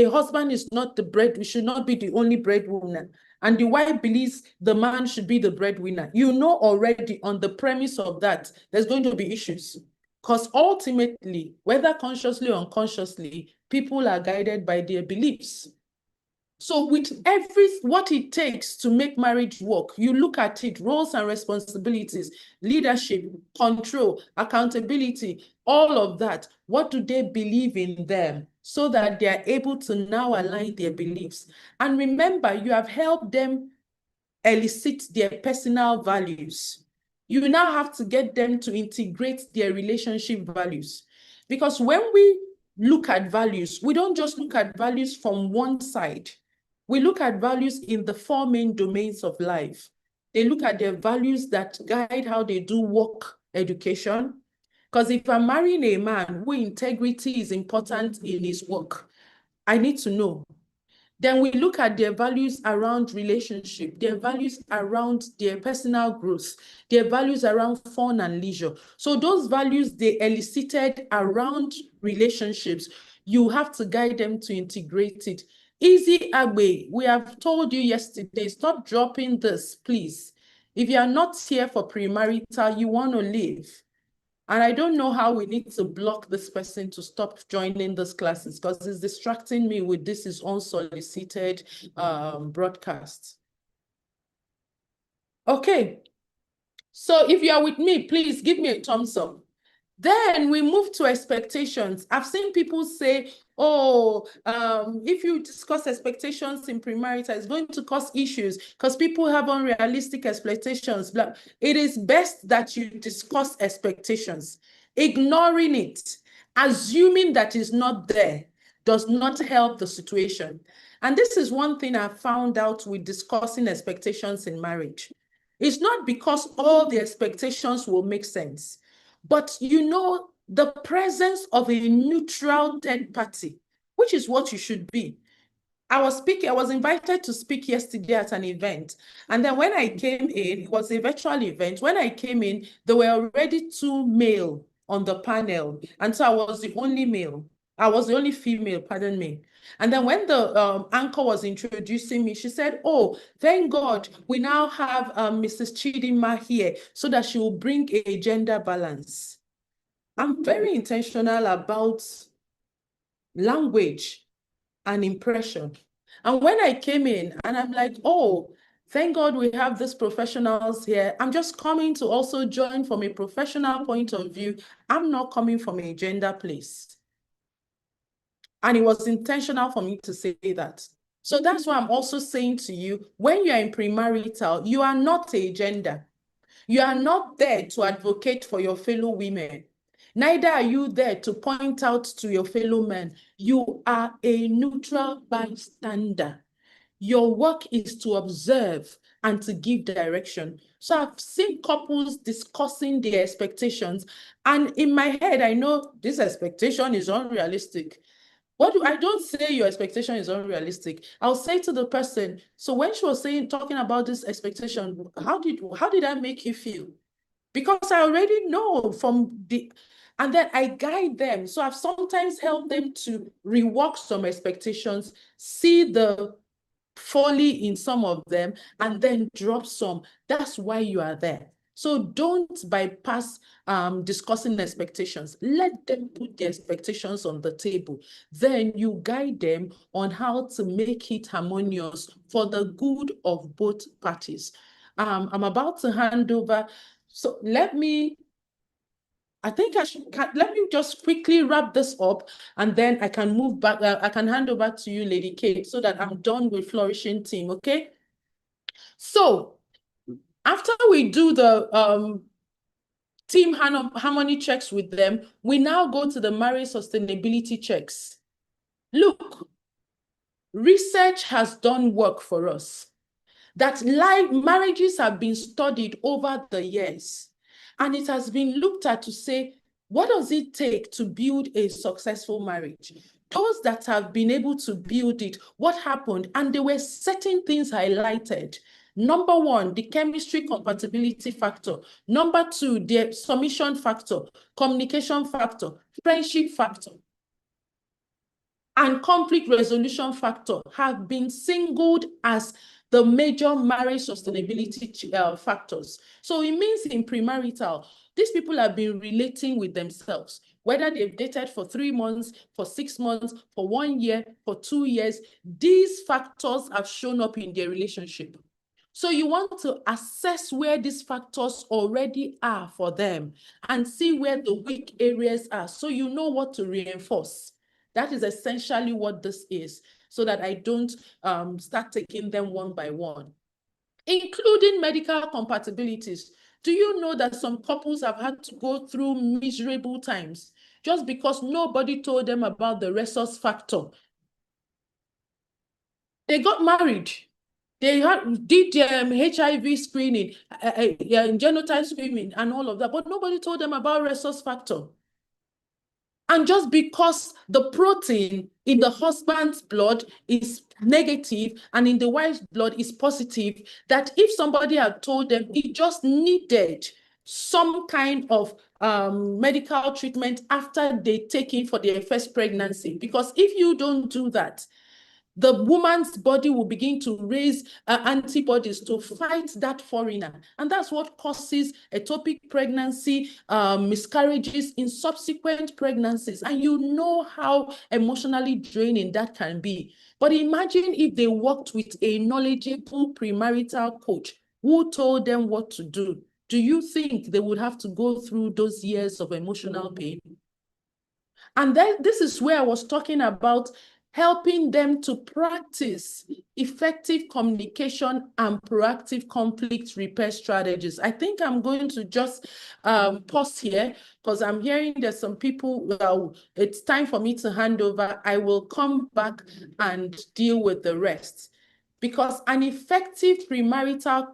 husband is not the bread, should not be the only breadwinner. And the wife believes the man should be the breadwinner. You know already on the premise of that, there's going to be issues. Because ultimately, whether consciously or unconsciously, people are guided by their beliefs. So with what it takes to make marriage work, you look at it, roles and responsibilities, leadership, control, accountability, all of that. What do they believe in them so that they are able to now align their beliefs? And remember, you have helped them elicit their personal values. You now have to get them to integrate their relationship values. Because when we look at values, we don't just look at values from one side. We look at values in the 4 main domains of life. They look at their values that guide how they do work, education. Because if I'm marrying a man whose integrity is important in his work, I need to know. Then we look at their values around relationship, their values around their personal growth, their values around fun and leisure. So those values they elicited around relationships, you have to guide them to integrate it. Easy Agbe, we have told you yesterday, stop dropping this, please. If you are not here for premarital, you want to leave. And I don't know how we need to block this person to stop joining these classes, because it's distracting me with this is unsolicited broadcast. Okay. So if you are with me, please give me a thumbs up. Then we move to expectations. I've seen people say, oh, if you discuss expectations in premarital, it's going to cause issues because people have unrealistic expectations. It is best that you discuss expectations. Ignoring it, assuming that it's not there, does not help the situation. And this is one thing I found out with discussing expectations in marriage. It's not because all the expectations will make sense. But you know, the presence of a neutral third party, which is what you should be. I was invited to speak yesterday at an event. And then when I came in, it was a virtual event. When I came in, there were already 2 male on the panel. And so I was the only male. I was the only female, pardon me. And then when the anchor was introducing me, she said, oh, thank God, we now have Mrs. Chidinma here so that she will bring a gender balance. I'm very intentional about language and impression. And when I came in and I'm like, oh, thank God we have these professionals here. I'm just coming to also join from a professional point of view. I'm not coming from a gender place. And it was intentional for me to say that. So that's why I'm also saying to you, when you're in premarital, you are not a gender. You are not there to advocate for your fellow women. Neither are you there to point out to your fellow men. You are a neutral bystander. Your work is to observe and to give direction. So I've seen couples discussing their expectations. And in my head, I know this expectation is unrealistic. I don't say your expectation is unrealistic. I'll say to the person, so when she was talking about this expectation, how did that make you feel? because I already know and then I guide them. So I've sometimes helped them to rework some expectations, see the folly in some of them, and then drop some. That's why you are there. So don't bypass discussing expectations. Let them put the expectations on the table. Then you guide them on how to make it harmonious for the good of both parties. I'm about to hand over. So let me just quickly wrap this up, and then I can move back. I can hand over to you, Lady Kate, so that I'm done with Flourishing team, okay? So after we do the team harmony checks with them, we now go to the marriage sustainability checks. Look, research has done work for us. That marriages have been studied over the years, and it has been looked at to say, what does it take to build a successful marriage? Those that have been able to build it, what happened? And there were certain things highlighted. Number one, the chemistry compatibility factor. Number two, the submission factor, communication factor, friendship factor, and conflict resolution factor have been singled as the major marriage sustainability factors. So it means in premarital, these people have been relating with themselves, whether they've dated for 3 months, for 6 months, for 1 year, for 2 years, these factors have shown up in their relationship. So you want to assess where these factors already are for them and see where the weak areas are, so you know what to reinforce. That is essentially what this is, so that I don't start taking them one by one. Including medical compatibilities. Do you know that some couples have had to go through miserable times just because nobody told them about the resource factor? They got married. They did HIV screening, genotype screening, and all of that, but nobody told them about resource factor. And just because the protein in the husband's blood is negative and in the wife's blood is positive, that if somebody had told them it just needed some kind of medical treatment after they take it for their first pregnancy, because if you don't do that, the woman's body will begin to raise antibodies to fight that foreigner. And that's what causes ectopic pregnancy, miscarriages in subsequent pregnancies. And you know how emotionally draining that can be. But imagine if they worked with a knowledgeable premarital coach who told them what to do. Do you think they would have to go through those years of emotional pain? And then this is where I was talking about helping them to practice effective communication and proactive conflict repair strategies. I think I'm going to just pause here, because I'm hearing there's some people, it's time for me to hand over. I will come back and deal with the rest, because an effective premarital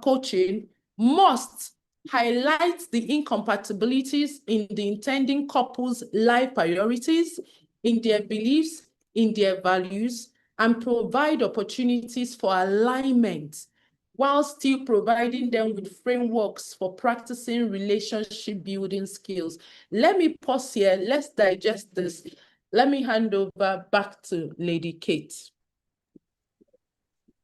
coaching must highlight the incompatibilities in the intending couple's life priorities, in their beliefs, in their values, and provide opportunities for alignment, while still providing them with frameworks for practicing relationship building skills. Let me pause here. Let's digest this. Let me hand over back to Lady Kate.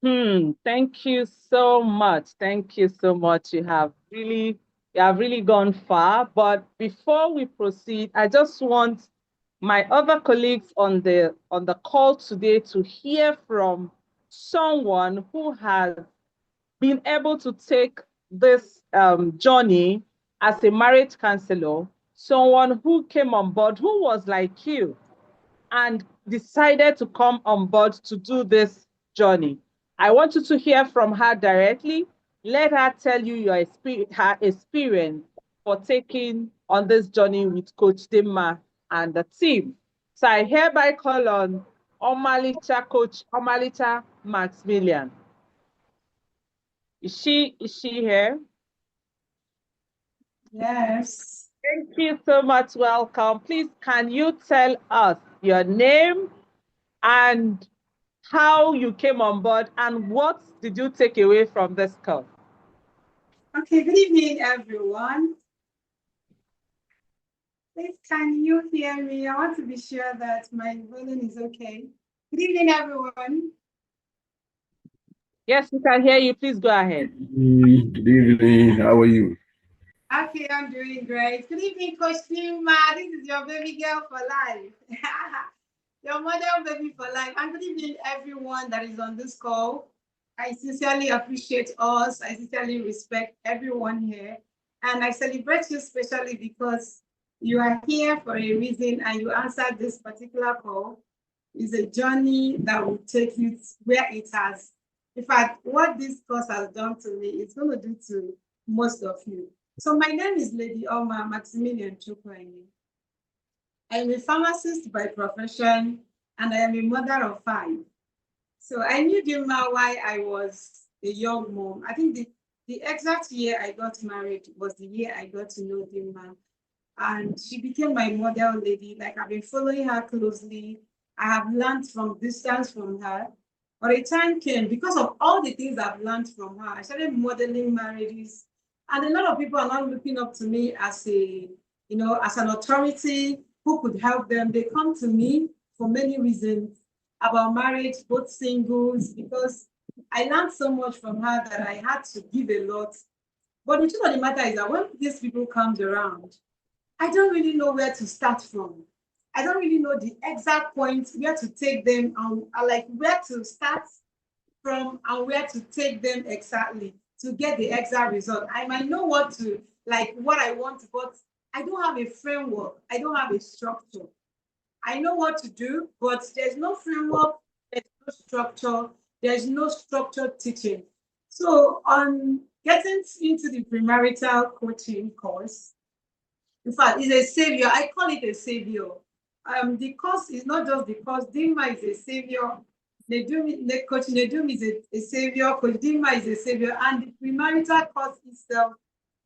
Thank you so much. Thank you so much. You have really gone far. But before we proceed, I just want my other colleagues on the call today to hear from someone who has been able to take this journey as a marriage counselor, someone who came on board, who was like you, and decided to come on board to do this journey. I want you to hear from her directly. Let her tell you her experience for taking on this journey with Coach Dimma and the team. So I hereby call on Coach Omalicha Maximilian. Is she here? Yes. Thank you so much. Welcome. Please, can you tell us your name and how you came on board and what did you take away from this call? Okay, good evening, everyone. Please, can you hear me? I want to be sure that my volume is okay. Good evening, everyone. Yes, we can hear you. Please go ahead. Good evening. How are you? Okay, I'm doing great. Good evening, Coach Nima. This is your baby girl for life. Your model baby for life. And good evening, everyone that is on this call. I sincerely appreciate us. I sincerely respect everyone here. And I celebrate you especially because you are here for a reason and you answered this particular call. It's a journey that will take you where it has. In fact, what this course has done to me, it's going to do to most of you. So my name is Lady Oma Maximilian Chukwenyi. I am a pharmacist by profession, and I am a mother of 5. So I knew Dilma while I was a young mom. I think the exact year I got married was the year I got to know Dilma. And she became my model lady. Like, I've been following her closely. I have learned from distance from her. But a time came, because of all the things I've learned from her, I started modeling marriages. And a lot of people are now looking up to me as as an authority who could help them. They come to me for many reasons about marriage, both singles, because I learned so much from her that I had to give a lot. But the truth of the matter is that when these people come around, I don't really know where to start from. I don't really know the exact point where to take them and like where to start from and where to take them exactly to get the exact result. I might know what I want, but I don't have a framework. I don't have a structure. I know what to do, but there's no framework, there's no structure, there's no structured teaching. So on getting into the premarital coaching course, in fact, it's a savior. I call it a savior. The course is not just the course. Dima is a savior. Coach Nedum is a savior. Coach Dima is a savior. And the premarital course itself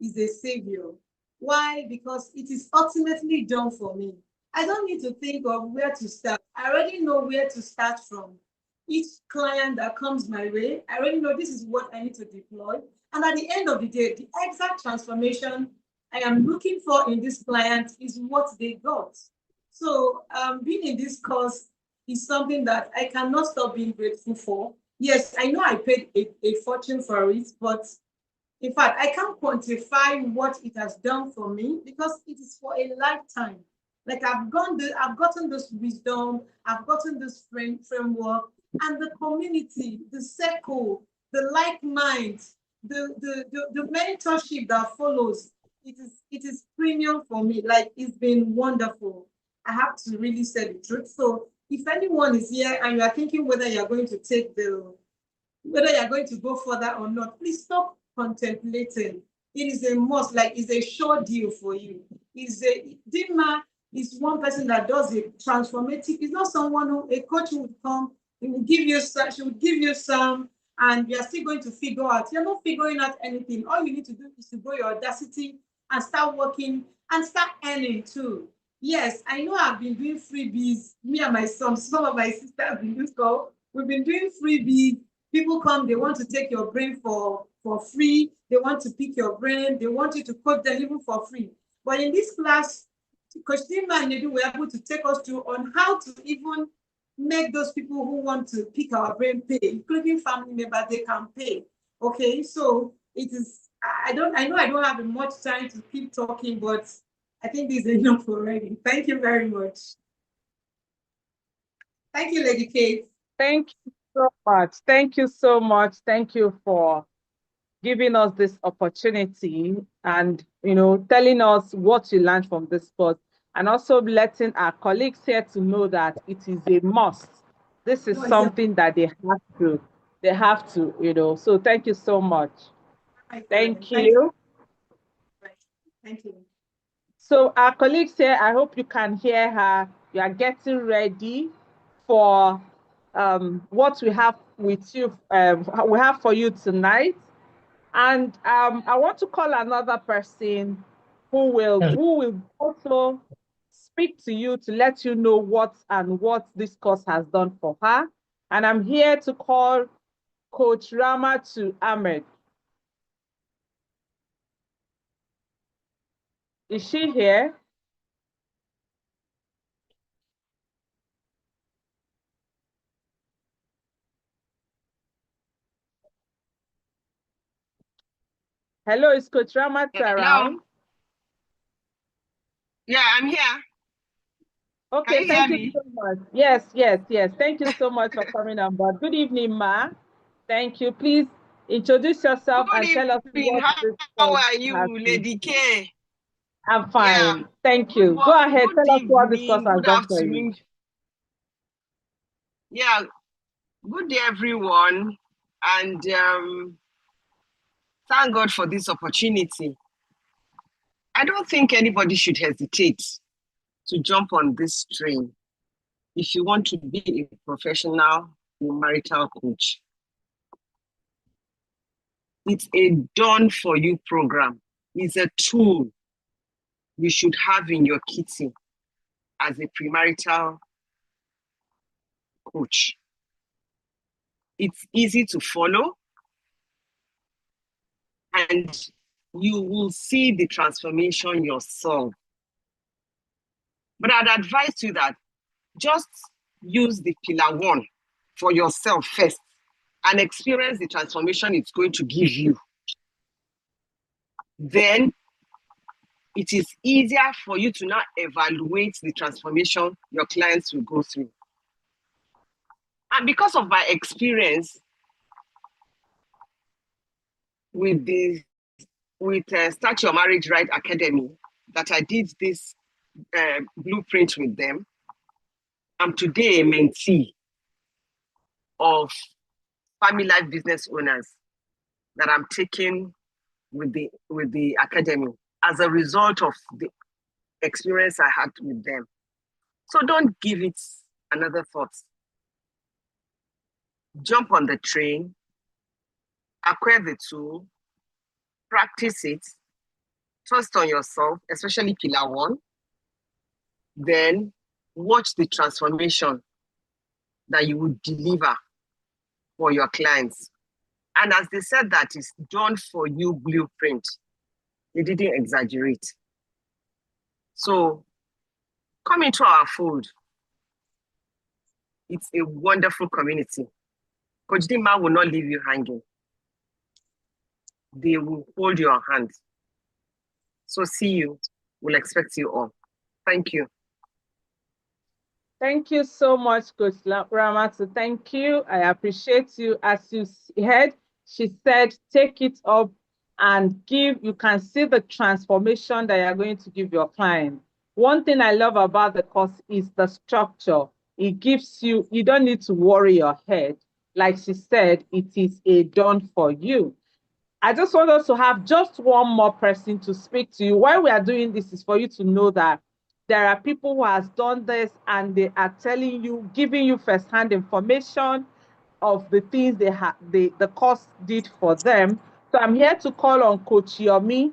is a savior. Why? Because it is ultimately done for me. I don't need to think of where to start. I already know where to start from. Each client that comes my way, I already know this is what I need to deploy. And at the end of the day, the exact transformation I am looking for in this client is what they got. So being in this course is something that I cannot stop being grateful for. Yes, I know I paid a fortune for it, but in fact, I can't quantify what it has done for me because it is for a lifetime. Like I've gotten this wisdom, I've gotten this framework, and the community, the circle, the like mind, the mentorship that follows, it is premium for me. Like it's been wonderful. I have to really say the truth. So if anyone is here and you are thinking whether you're going to whether you're going to go further or not, please stop contemplating. It is a must, like it's a sure deal for you. Dima is one person that does it transformative. It's not someone who a coach would come, he will give you some, she would give you some, and you're still going to figure out. You're not figuring out anything. All you need to do is to go your audacity and start working and start earning too. Yes, I know I've been doing freebies. Me and my son, some of my sisters in this call, we've been doing freebies. People come, they want to take your brain for free. They want to pick your brain. They want you to coach them even for free. But in this class, Coach Tima and Nedu were able to take us through on how to even make those people who want to pick our brain pay, including family members, they can pay. Okay, so it is, I know I don't have much time to keep talking, but I think this is enough already. Thank you very much. Thank you, Lady Kate. Thank you so much. Thank you so much. Thank you for giving us this opportunity and, telling us what you learned from this course, and also letting our colleagues here to know that it is a must. This is something that they have to, so thank you so much. Thank you. Thank you. So our colleagues here, I hope you can hear her. You are getting ready for what we have with you, we have for you tonight. And I want to call another person who will also speak to you to let you know what this course has done for her. And I'm here to call Coach Ramatu Ahmed. Is she here? Hello, is Coach Ramat around? Yeah, I'm here. Okay, thank you so much. Yes. Thank you so much for coming on board. Good evening, Ma. Thank you. Please introduce yourself and tell us what this How are you, has Lady K? I'm fine. Yeah. Thank you. Go ahead. Good Tell us what this course evening, has good done for you. afternoon. Yeah, good day, everyone. And thank God for this opportunity. I don't think anybody should hesitate to jump on this train if you want to be a professional marital coach. It's a done-for-you program. It's a tool you should have in your kitty as a premarital coach. It's easy to follow, and you will see the transformation yourself. But I'd advise you that just use the pillar 1 for yourself first and experience the transformation it's going to give you. Then it is easier for you to now evaluate the transformation your clients will go through. And because of my experience with Start Your Marriage Right Academy, that I did this blueprint with them, I'm today a mentee of family life business owners that I'm taking with the academy as a result of the experience I had with them. So don't give it another thought. Jump on the train, acquire the tool, practice it, trust on yourself, especially pillar 1, then watch the transformation that you would deliver for your clients. And as they said, that is done for you blueprint. They didn't exaggerate. So come into our fold. It's a wonderful community. Coach Dima will not leave you hanging. They will hold your hand. So see you. We'll expect you all. Thank you. Thank you so much, Coach Ramatu. Thank you. I appreciate you. As you heard, she said, take it up and give. You can see the transformation that you're going to give your client. One thing I love about the course is the structure. It gives you, you don't need to worry your head. Like she said, it is a done for you. I just want us to have just one more person to speak to you. Why we are doing this is for you to know that there are people who has done this and they are telling you, giving you firsthand information of the things the course did for them. So I'm here to call on Coach Yomi.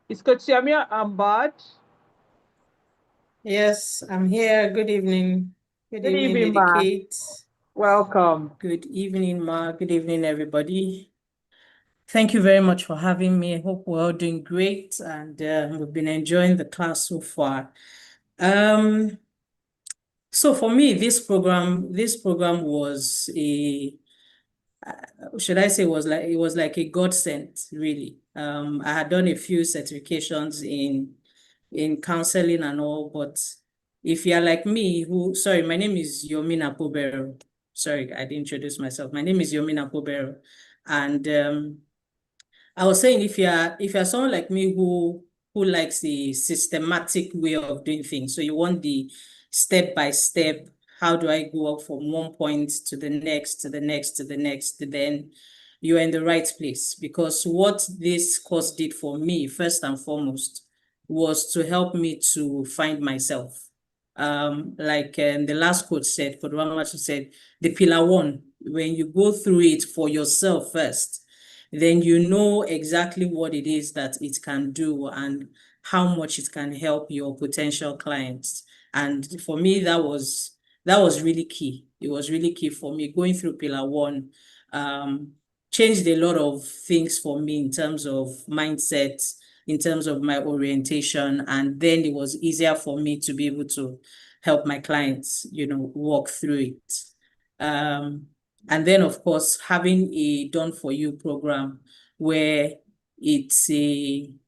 Is Coach Yomi on board? Yes, I'm here. Good evening. Good evening, Lady Ma. Kate. Welcome. Good evening, Ma. Good evening, everybody. Thank you very much for having me. I hope we're all doing great and we've been enjoying the class so far. So for me, this program was should I say it was like a godsend, really. I had done a few certifications in counseling and all, but if you're like me, my name is Yomina Pobero. Sorry, I didn't introduce myself. My name is Yomina Pobero. And I was saying if you're someone like me who likes the systematic way of doing things, so you want the step by step, how do I go up from one point to the next, to the next, to the next, then you're in the right place. Because what this course did for me, first and foremost, was to help me to find myself. Like the last quote said, Kodwamachi said, the pillar 1, when you go through it for yourself first, then you know exactly what it is that it can do and how much it can help your potential clients. And for me, that was really key. It was really key for me. Going through pillar 1 changed a lot of things for me in terms of mindset, in terms of my orientation. And then it was easier for me to be able to help my clients, walk through it. And then, of course, having a Done For You program where it's can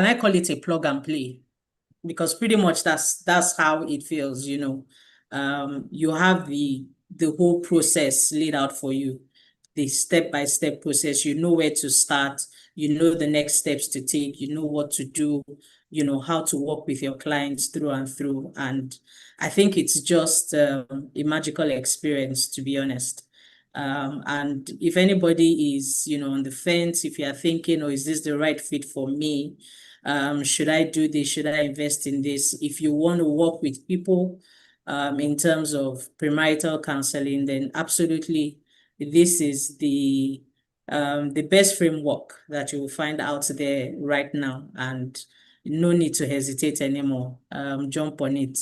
I call it a plug and play? Because pretty much that's how it feels, you have the whole process laid out for you, the step-by-step process. You know where to start, you know the next steps to take, you know what to do, how to work with your clients through and through. And I think it's just a magical experience, to be honest. And if anybody is, on the fence, if you are thinking, oh, is this the right fit for me? Should I do this? Should I invest in this? If you want to work with people in terms of premarital counseling, then absolutely, this is the best framework that you will find out there right now, and no need to hesitate anymore. Jump on it.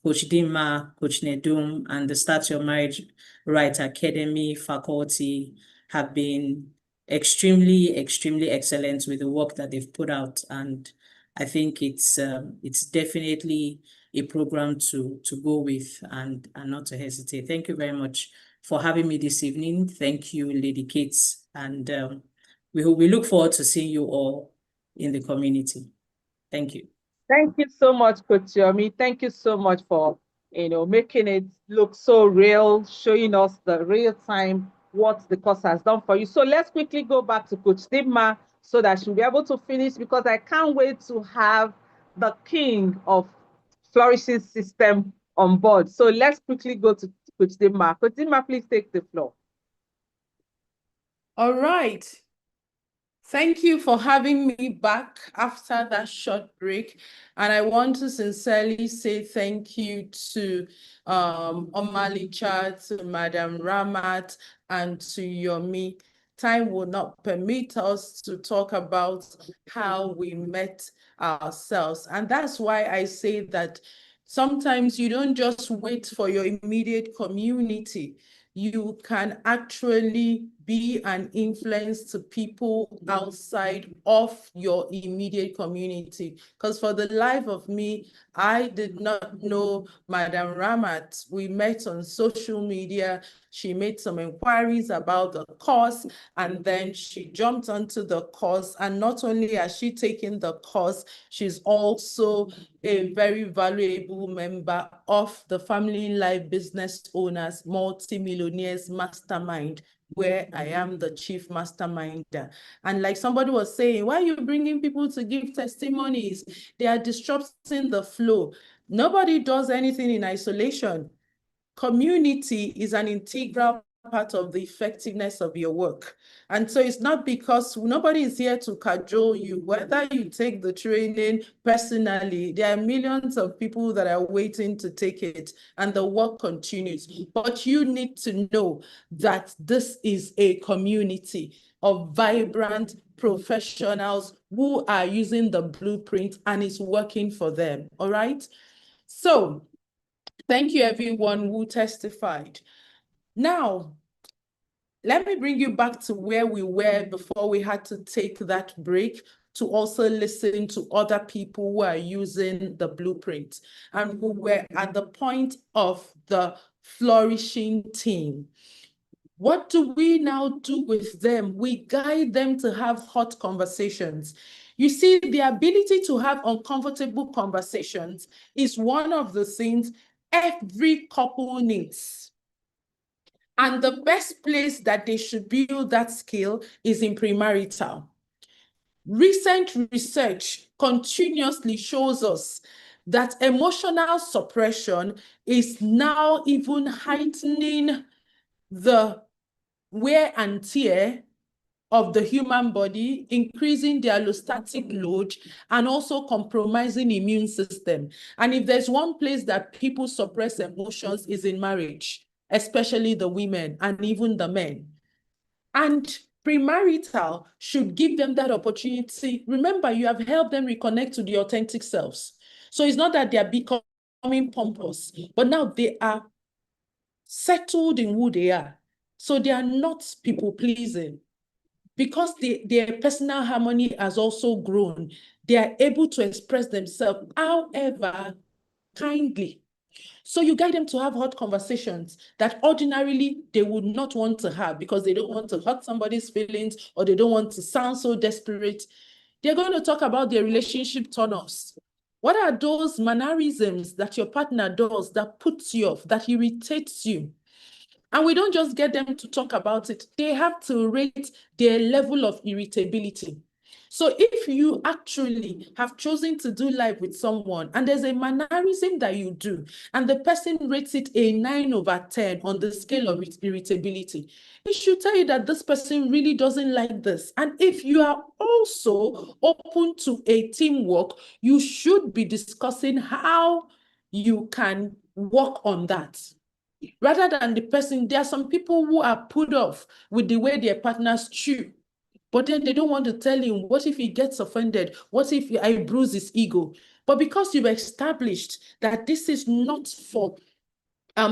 Coach Dima, Coach Nedum, and the Start Your Marriage Right Academy faculty have been extremely excellent with the work that they've put out, and I think it's definitely a program to go with and not to hesitate. Thank you very much for having me this evening. Thank you, Lady Kate, and we look forward to seeing you all in the community. Thank you. Thank you so much, Coach Yomi. Thank you so much for making it look so real, showing us the real time what the course has done for you. So let's quickly go back to Coach Dimma so that she'll be able to finish, because I can't wait to have the king of Flourishing system on board. So let's quickly go to Coach Dimma. Coach Dimma, please take the floor. All right. Thank you for having me back after that short break. And I want to sincerely say thank you to Omalicha, to Madam Ramat, and to Yomi. Time will not permit us to talk about how we met ourselves. And that's why I say that sometimes you don't just wait for your immediate community. You can actually be an influence to people outside of your immediate community. Because for the life of me, I did not know Madam Ramat. We met on social media. She made some inquiries about the course, and then she jumped onto the course. And not only has she taken the course, she's also a very valuable member of the Family Life Business Owners Multi-Millionaires Mastermind, where I am the chief masterminder. And like somebody was saying, why are you bringing people to give testimonies? They are disrupting the flow. Nobody does anything in isolation. Community is an integral part of the effectiveness of your work. And so it's not because nobody is here to cajole you. Whether you take the training personally, there are millions of people that are waiting to take it, and the work continues. But you need to know that this is a community of vibrant professionals who are using the blueprint and it's working for them. All right. So thank you, everyone who testified. Now, let me bring you back to where we were before we had to take that break, to also listen to other people who are using the blueprint and who were at the point of the flourishing team. What do we now do with them? We guide them to have hot conversations. You see, the ability to have uncomfortable conversations is one of the things every couple needs. And the best place that they should build that skill is in premarital. Recent research continuously shows us that emotional suppression is now even heightening the wear and tear of the human body, increasing the allostatic load, and also compromising immune system. And if there's one place that people suppress emotions, is in marriage, especially the women and even the men. And premarital should give them that opportunity. Remember, you have helped them reconnect to the authentic selves. So it's not that they are becoming pompous, but now they are settled in who they are. So they are not people pleasing. because their personal harmony has also grown, they are able to express themselves, however, kindly. So you guide them to have hard conversations that ordinarily they would not want to have because they don't want to hurt somebody's feelings or they don't want to sound so desperate. They're going to talk about their relationship turn-offs. What are those mannerisms that your partner does that puts you off, that irritates you? And we don't just get them to talk about it. They have to rate their level of irritability. So if you actually have chosen to do life with someone and there's a mannerism that you do and the person rates it a 9/10 on the scale of irritability, it should tell you that this person really doesn't like this. And if you are also open to a teamwork, you should be discussing how you can work on that. Rather than the person, there are some people who are put off with the way their partners chew. But then they don't want to tell him, what if he gets offended? What if I bruise his ego? But because you've established that this is not for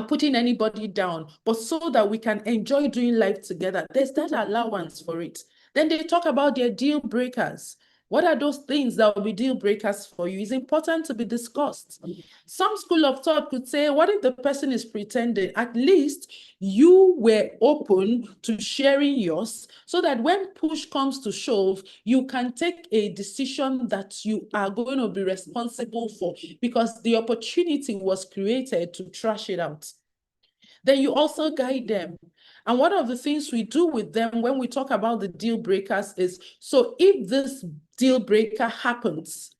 putting anybody down, but so that we can enjoy doing life together, there's that allowance for it. Then they talk about their deal breakers. What are those things that will be deal breakers for you? It's important to be discussed. Some school of thought could say, what if the person is pretending? At least you were open to sharing yours so that when push comes to shove, you can take a decision that you are going to be responsible for because the opportunity was created to trash it out. Then you also guide them. And one of the things we do with them when we talk about the deal breakers is, so if this deal breaker happens,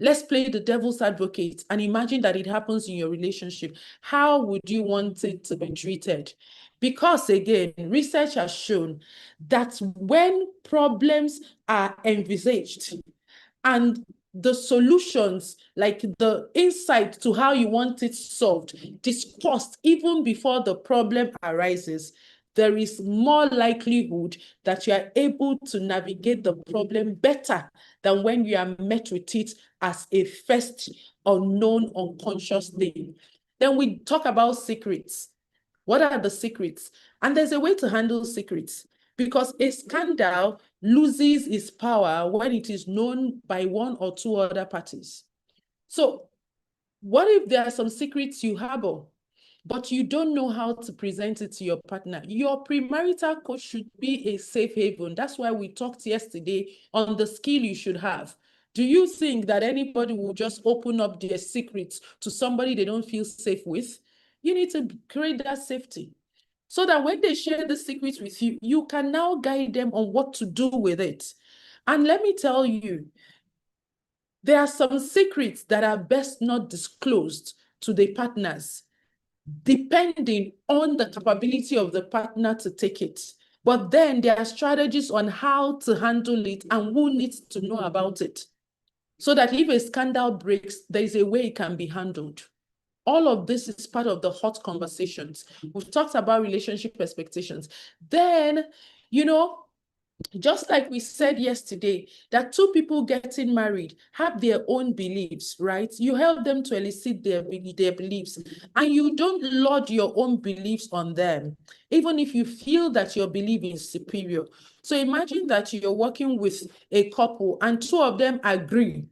let's play the devil's advocate and imagine that it happens in your relationship. How would you want it to be treated? Because again, research has shown that when problems are envisaged and the solutions, like the insight to how you want it solved, discussed even before the problem arises, there is more likelihood that you are able to navigate the problem better than when you are met with it as a first unknown, unconscious thing. Then we talk about secrets. What are the secrets? And there's a way to handle secrets because a scandal loses its power when it is known by one or two other parties. So what if there are some secrets you harbor, but you don't know how to present it to your partner? Your premarital coach should be a safe haven. That's why we talked yesterday on the skill you should have. Do you think that anybody will just open up their secrets to somebody they don't feel safe with? You need to create that safety so that when they share the secrets with you, you can now guide them on what to do with it. And let me tell you, there are some secrets that are best not disclosed to the partners, depending on the capability of the partner to take it. But then there are strategies on how to handle it and who needs to know about it. So that if a scandal breaks, there is a way it can be handled. All of this is part of the hot conversations. We've talked about relationship expectations. Then, just like we said yesterday, that two people getting married have their own beliefs, right? You help them to elicit their beliefs, and you don't load your own beliefs on them, even if you feel that your belief is superior. So imagine that you're working with a couple and two of them agree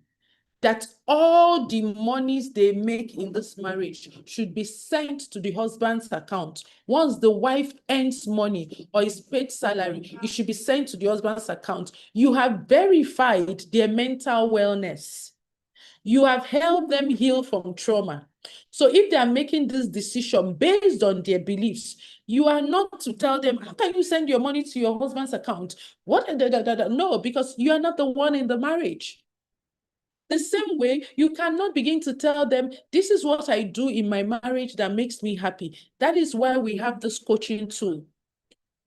that all the monies they make in this marriage should be sent to the husband's account. Once the wife earns money or is paid salary, it should be sent to the husband's account. You have verified their mental wellness. You have helped them heal from trauma. So if they are making this decision based on their beliefs, you are not to tell them, how can you send your money to your husband's account? What? No, because you are not the one in the marriage. The same way, you cannot begin to tell them, this is what I do in my marriage that makes me happy. That is why we have this coaching tool,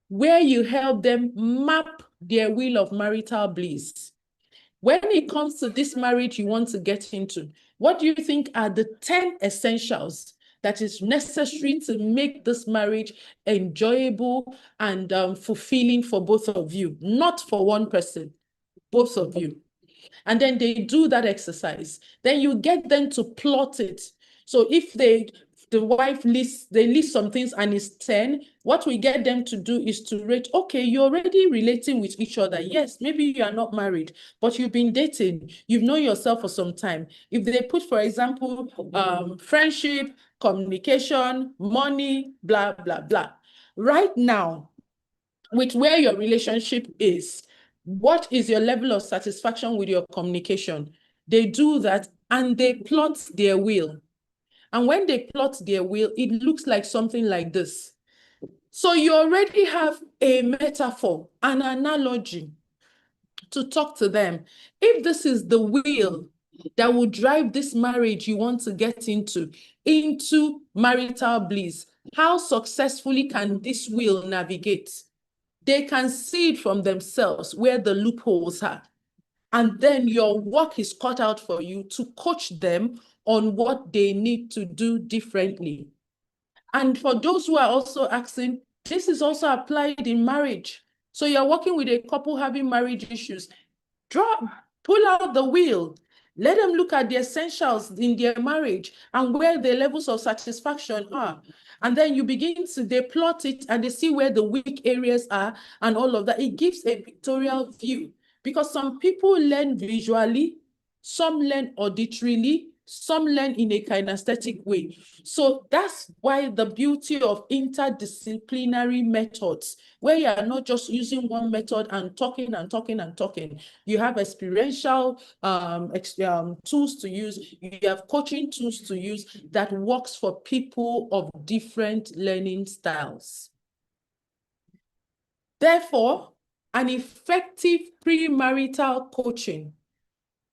where you help them map their wheel of marital bliss. When it comes to this marriage you want to get into, what do you think are the 10 essentials that is necessary to make this marriage enjoyable and fulfilling for both of you? Not for one person, both of you. And then they do that exercise. Then you get them to plot it. So if they the wife lists, they list some things and it's 10, what we get them to do is to rate, okay, you're already relating with each other. Yes, maybe you are not married, but you've been dating, you've known yourself for some time. If they put, for example, friendship, communication, money, blah, blah, blah. Right now, with where your relationship is, what is your level of satisfaction with your communication? They do that and they plot their will. And when they plot their will, it looks like something like this. So you already have a metaphor, an analogy to talk to them. If this is the will that will drive this marriage you want to get into marital bliss, how successfully can this will navigate? They can see it from themselves where the loopholes are. And then your work is cut out for you to coach them on what they need to do differently. And for those who are also asking, this is also applied in marriage. So you're working with a couple having marriage issues. Pull out the wheel. Let them look at the essentials in their marriage and where the levels of satisfaction are. And then you begin to, they plot it and they see where the weak areas are and all of that. It gives a pictorial view because some people learn visually, some learn auditorily, some learn in a kinesthetic way. So that's why the beauty of interdisciplinary methods, where you are not just using one method and talking and talking and talking. You have experiential tools to use. You have coaching tools to use that works for people of different learning styles. Therefore, an effective premarital coaching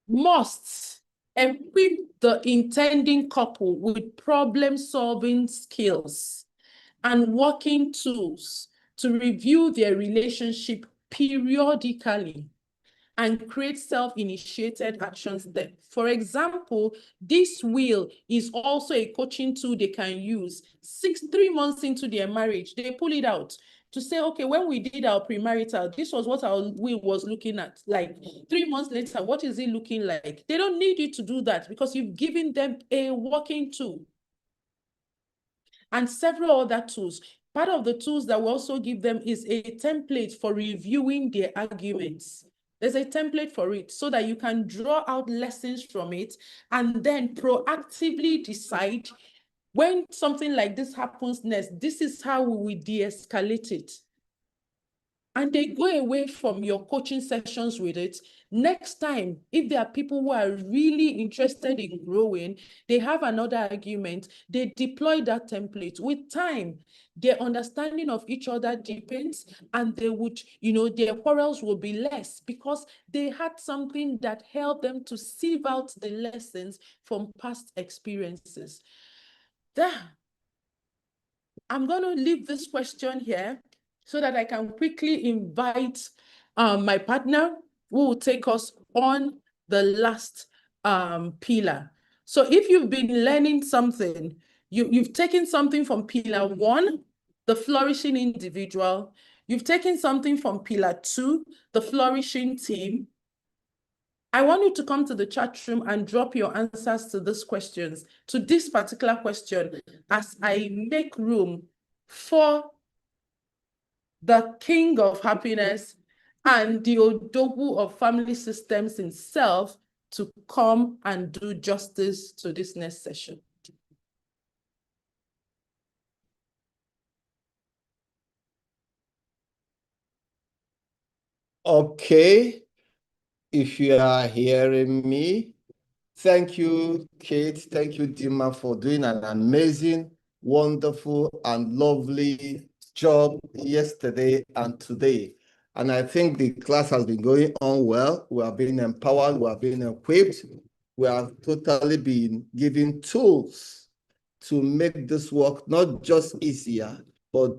must equip the intending couple with problem-solving skills and working tools to review their relationship periodically and create self-initiated actions there. For example, this wheel is also a coaching tool they can use. 3 months into their marriage, they pull it out to say, okay, when we did our premarital, this was what our wheel was looking at. Like 3 months later, what is it looking like? They don't need you to do that because you've given them a working tool. And several other tools. Part of the tools that we also give them is a template for reviewing their arguments. There's a template for it so that you can draw out lessons from it and then proactively decide when something like this happens next, this is how we will de-escalate it. And they go away from your coaching sessions with it. Next time, if there are people who are really interested in growing, they have another argument, they deploy that template. With time, their understanding of each other deepens and they would, their quarrels will be less because they had something that helped them to sieve out the lessons from past experiences. I'm going to leave this question here so that I can quickly invite my partner who will take us on the last pillar. So if you've been learning something, you've taken something from pillar 1, the flourishing individual. You've taken something from pillar 2, the flourishing team. I want you to come to the chat room and drop your answers to these questions, to this particular question, as I make room for the king of happiness and the Odogwu of family systems himself to come and do justice to this next session. Okay, if you are hearing me, thank you, Kate. Thank you, Dima, for doing an amazing, wonderful, and lovely job yesterday and today. And I think the class has been going on well. We are being empowered. We are being equipped. We have totally been given tools to make this work not just easier, but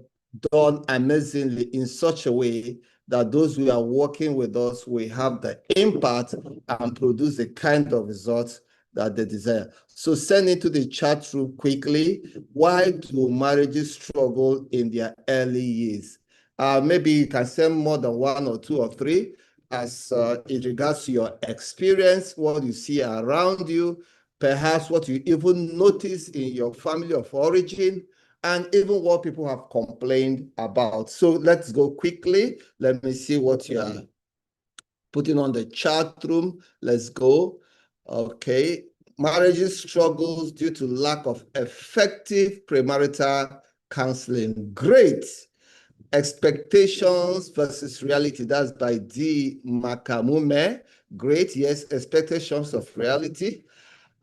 done amazingly in such a way that those who are working with us will have the impact and produce the kind of results that they desire. So send into the chat room quickly. Why do marriages struggle in their early years? Maybe you can send more than 1 or 2 or 3 as in regards to your experience, what you see around you, perhaps what you even notice in your family of origin, and even what people have complained about. So let's go quickly. Let me see what you are putting on the chat room. Let's go. Okay. Marriages struggles due to lack of effective premarital counseling. Great. Expectations versus reality. That's by D. Makamume. Great. Yes, expectations of reality.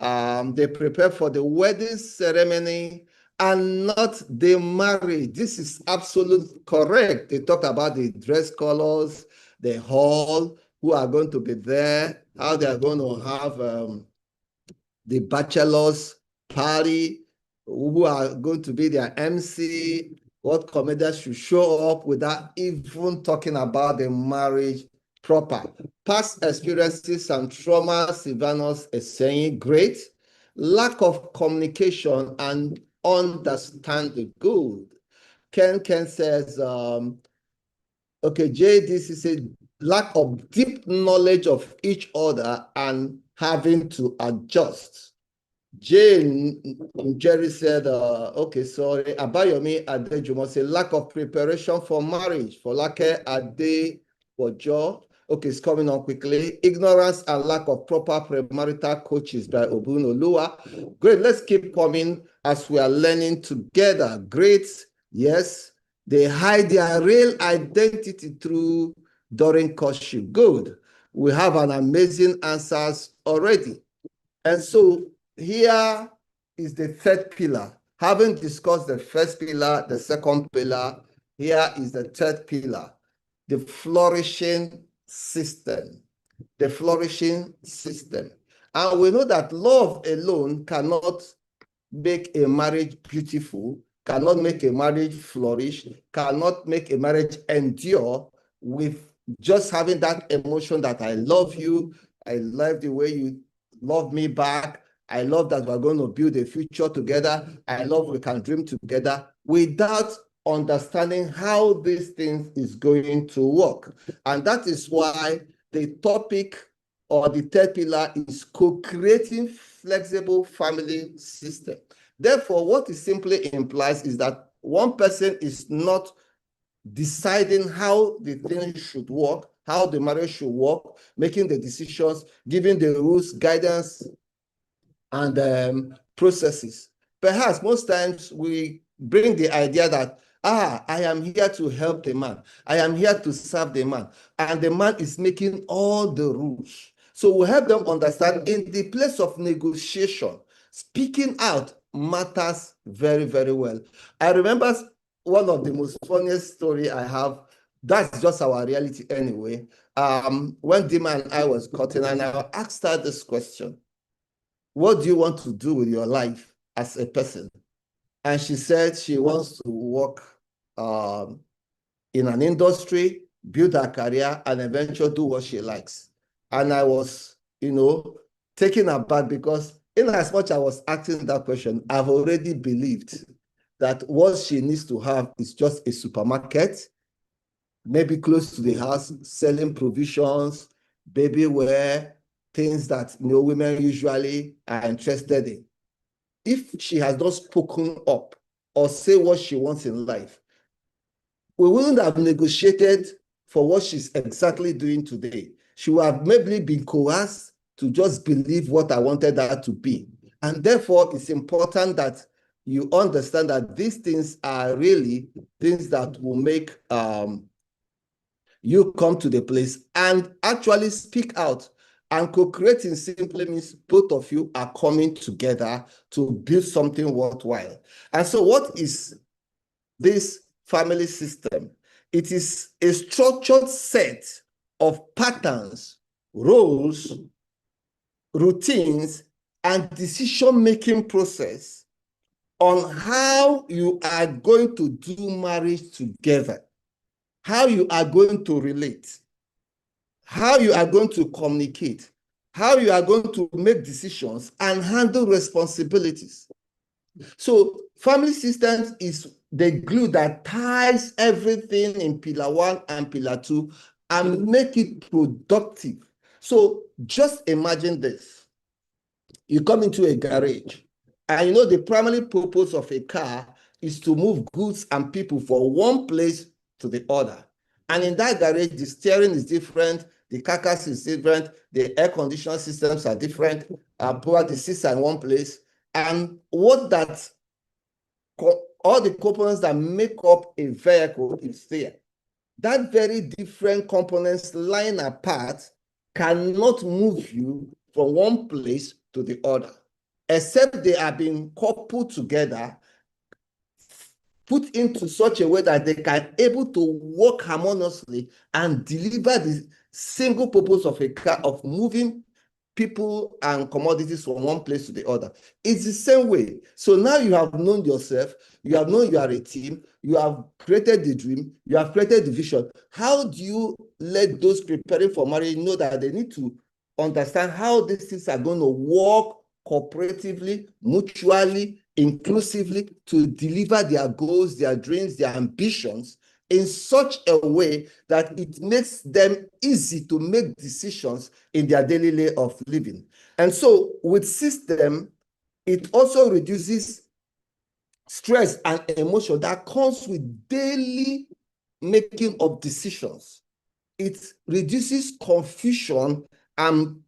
They prepare for the wedding ceremony and not the marriage. This is absolutely correct. They talk about the dress colors, the hall, who are going to be there, how they are going to have the bachelor's party, who are going to be their MC, what comedians should show up without even talking about the marriage proper. Past experiences and trauma, Silvanus is saying, great. Lack of communication and understanding, good. Ken says, okay, JDC said, lack of deep knowledge of each other and having to adjust. Jane Jerry said, okay, sorry. Abayomi Adejumo said, lack of preparation for marriage. For Folake Ade Bojo. Okay, it's coming on quickly. Ignorance and lack of proper premarital coaches by Obunoluwa. Great, let's keep coming as we are learning together. Great, yes. They hide their real identity through during courtship. Good. We have an amazing answers already. And so here is the third pillar. Having discussed the first pillar, the second pillar, here is the third pillar, the flourishing system. The flourishing system. And we know that love alone cannot make a marriage beautiful, cannot make a marriage flourish, cannot make a marriage endure with just having that emotion that I love you, I love the way you love me back, I love that we're going to build a future together, I love we can dream together, without understanding how these things is going to work. And that is why the topic or the third pillar is co-creating flexible family system. Therefore, what it simply implies is that one person is not deciding how the thing should work, how the marriage should work, making the decisions, giving the rules, guidance, and processes. Perhaps most times we bring the idea that, I am here to help the man. I am here to serve the man. And the man is making all the rules. So we help them understand in the place of negotiation, speaking out matters very, very well. I remember one of the most funniest story I have. That's just our reality anyway. When Dima and I was cutting, and I asked her this question: what do you want to do with your life as a person? And she said she wants to work in an industry, build her career, and eventually do what she likes. And I was, taken aback, because in as much I was asking that question, I've already believed that what she needs to have is just a supermarket, maybe close to the house, selling provisions, baby wear, things that women usually are interested in. If she has not spoken up or say what she wants in life, we wouldn't have negotiated for what she's exactly doing today. She would have maybe been coerced to just believe what I wanted her to be. And therefore, it's important that you understand that these things are really things that will make you come to the place and actually speak out. And co-creating simply means both of you are coming together to build something worthwhile. And so what is this family system? It is a structured set of patterns, roles, routines, and decision-making process on how you are going to do marriage together, how you are going to relate, how you are going to communicate, how you are going to make decisions and handle responsibilities. So family systems is the glue that ties everything in pillar 1 and pillar 2 and make it productive. So just imagine this. You come into a garage, and you know the primary purpose of a car is to move goods and people from one place to the other. And in that garage, the steering is different, the carcass is different, the air conditioning systems are different, probably the seats are in one place. And what that, all the components that make up a vehicle is there. That very different components lying apart cannot move you from one place to the other, except they are being coupled together, put into such a way that they can able to work harmoniously and deliver the single purpose of a car of moving people and commodities from one place to the other. It's the same way. So now you have known yourself, you have known you are a team, you have created the dream, you have created the vision. How do you let those preparing for marriage know that they need to understand how these things are going to work cooperatively, mutually, inclusively to deliver their goals, their dreams, their ambitions in such a way that it makes them easy to make decisions in their daily way of living. And so with system, it also reduces stress and emotion that comes with daily making of decisions. It reduces confusion and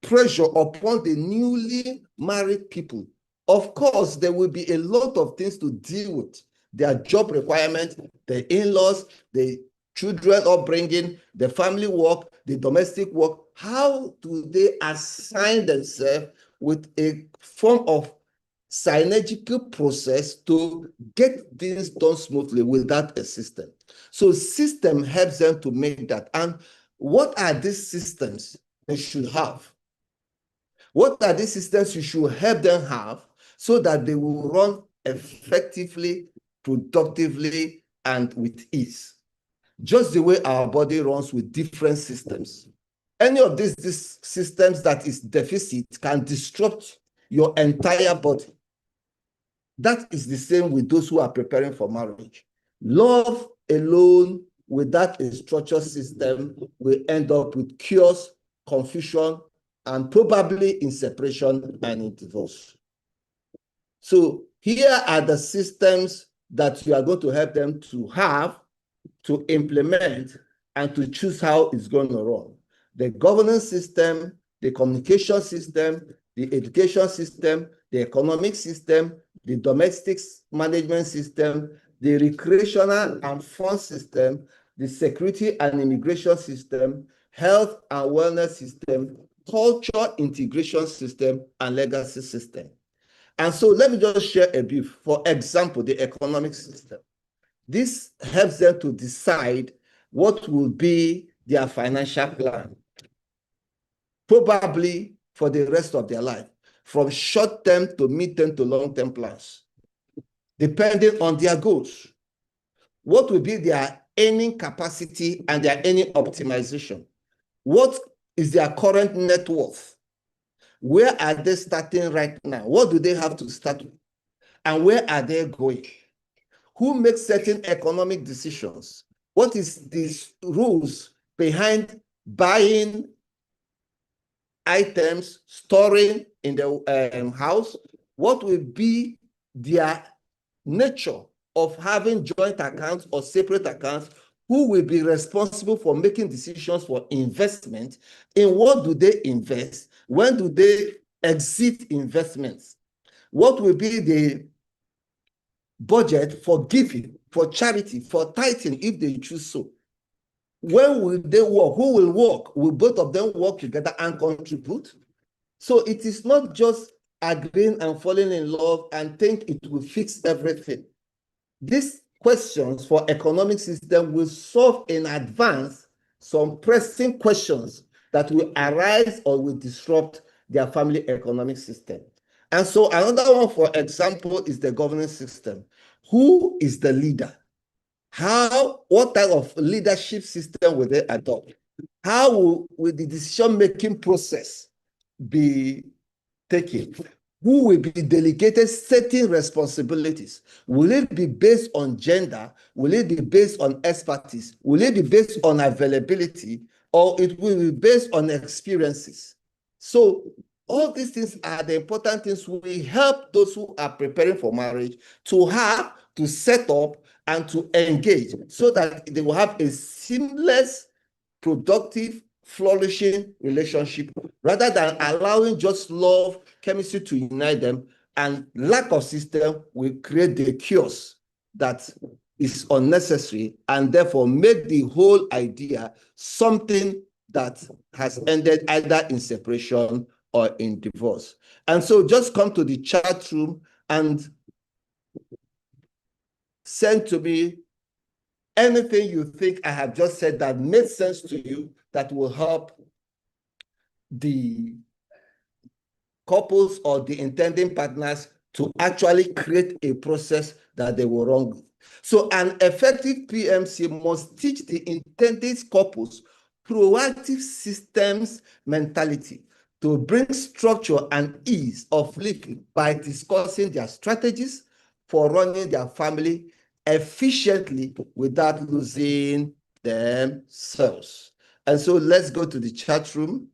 pressure upon the newly married people. Of course, there will be a lot of things to deal with. Their job requirements, the in-laws, the children upbringing, the family work, the domestic work. How do they assign themselves with a form of synergical process to get things done smoothly without a system? So system helps them to make that. And what are these systems they should have? What are these systems you should help them have so that they will run effectively, productively, and with ease? Just the way our body runs with different systems. Any of these systems that is deficit can disrupt your entire body. That is the same with those who are preparing for marriage. Love alone without a structured system will end up with chaos, confusion, and probably in separation and in divorce. So here are the systems that you are going to help them to have, to implement, and to choose how it's going to run. The governance system, the communication system, the education system, the economic system, the domestic management system, the recreational and fun system, the security and immigration system, health and wellness system, culture integration system, and legacy system. And so let me just share a brief. For example, the economic system. This helps them to decide what will be their financial plan, probably for the rest of their life, from short-term to mid-term to long-term plans, depending on their goals. What will be their earning capacity and their earning optimization? What is their current net worth? Where are they starting right now? What do they have to start with? And where are they going? Who makes certain economic decisions? What is these rules behind buying items, storing in the house? What will be their nature of having joint accounts or separate accounts? Who will be responsible for making decisions for investment? In what do they invest? When do they exit investments? What will be the budget for giving, for charity, for tithing, if they choose so? When will they work? Who will work? Will both of them work together and contribute? So it is not just agreeing and falling in love and think it will fix everything. These questions for economic system will solve in advance some pressing questions that will arise or will disrupt their family economic system. And so another one, for example, is the governance system. Who is the leader? What type of leadership system will they adopt? How will the decision-making process be taken? Who will be delegated certain responsibilities? Will it be based on gender? Will it be based on expertise? Will it be based on availability? Or it will be based on experiences? So All these things are the important things we help those who are preparing for marriage to have, to set up, and to engage so that they will have a seamless, productive, flourishing relationship rather than allowing just love, chemistry to unite them, and lack of system will create the chaos that is unnecessary and therefore make the whole idea something that has ended either in separation or in divorce. And so just come to the chat room and send to me anything you think I have just said that makes sense to you that will help the couples or the intending partners to actually create a process that they will run with. So an effective PMC must teach the intended couples proactive systems mentality to bring structure and ease of living by discussing their strategies for running their family efficiently without losing themselves. And so let's go to the chat room.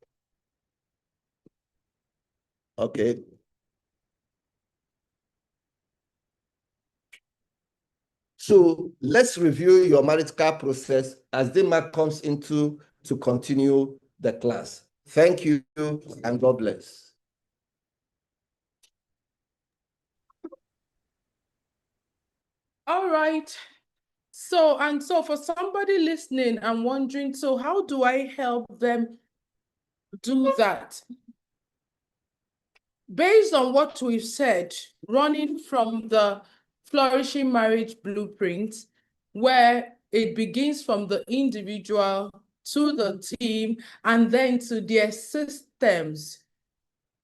Okay. So let's review your marital process as Dima comes into to continue the class. Thank you and God bless. All right. So for somebody listening and wondering, so how do I help them do that? Based on what we've said, running from the Flourishing Marriage Blueprint, where it begins from the individual to the team and then to their systems.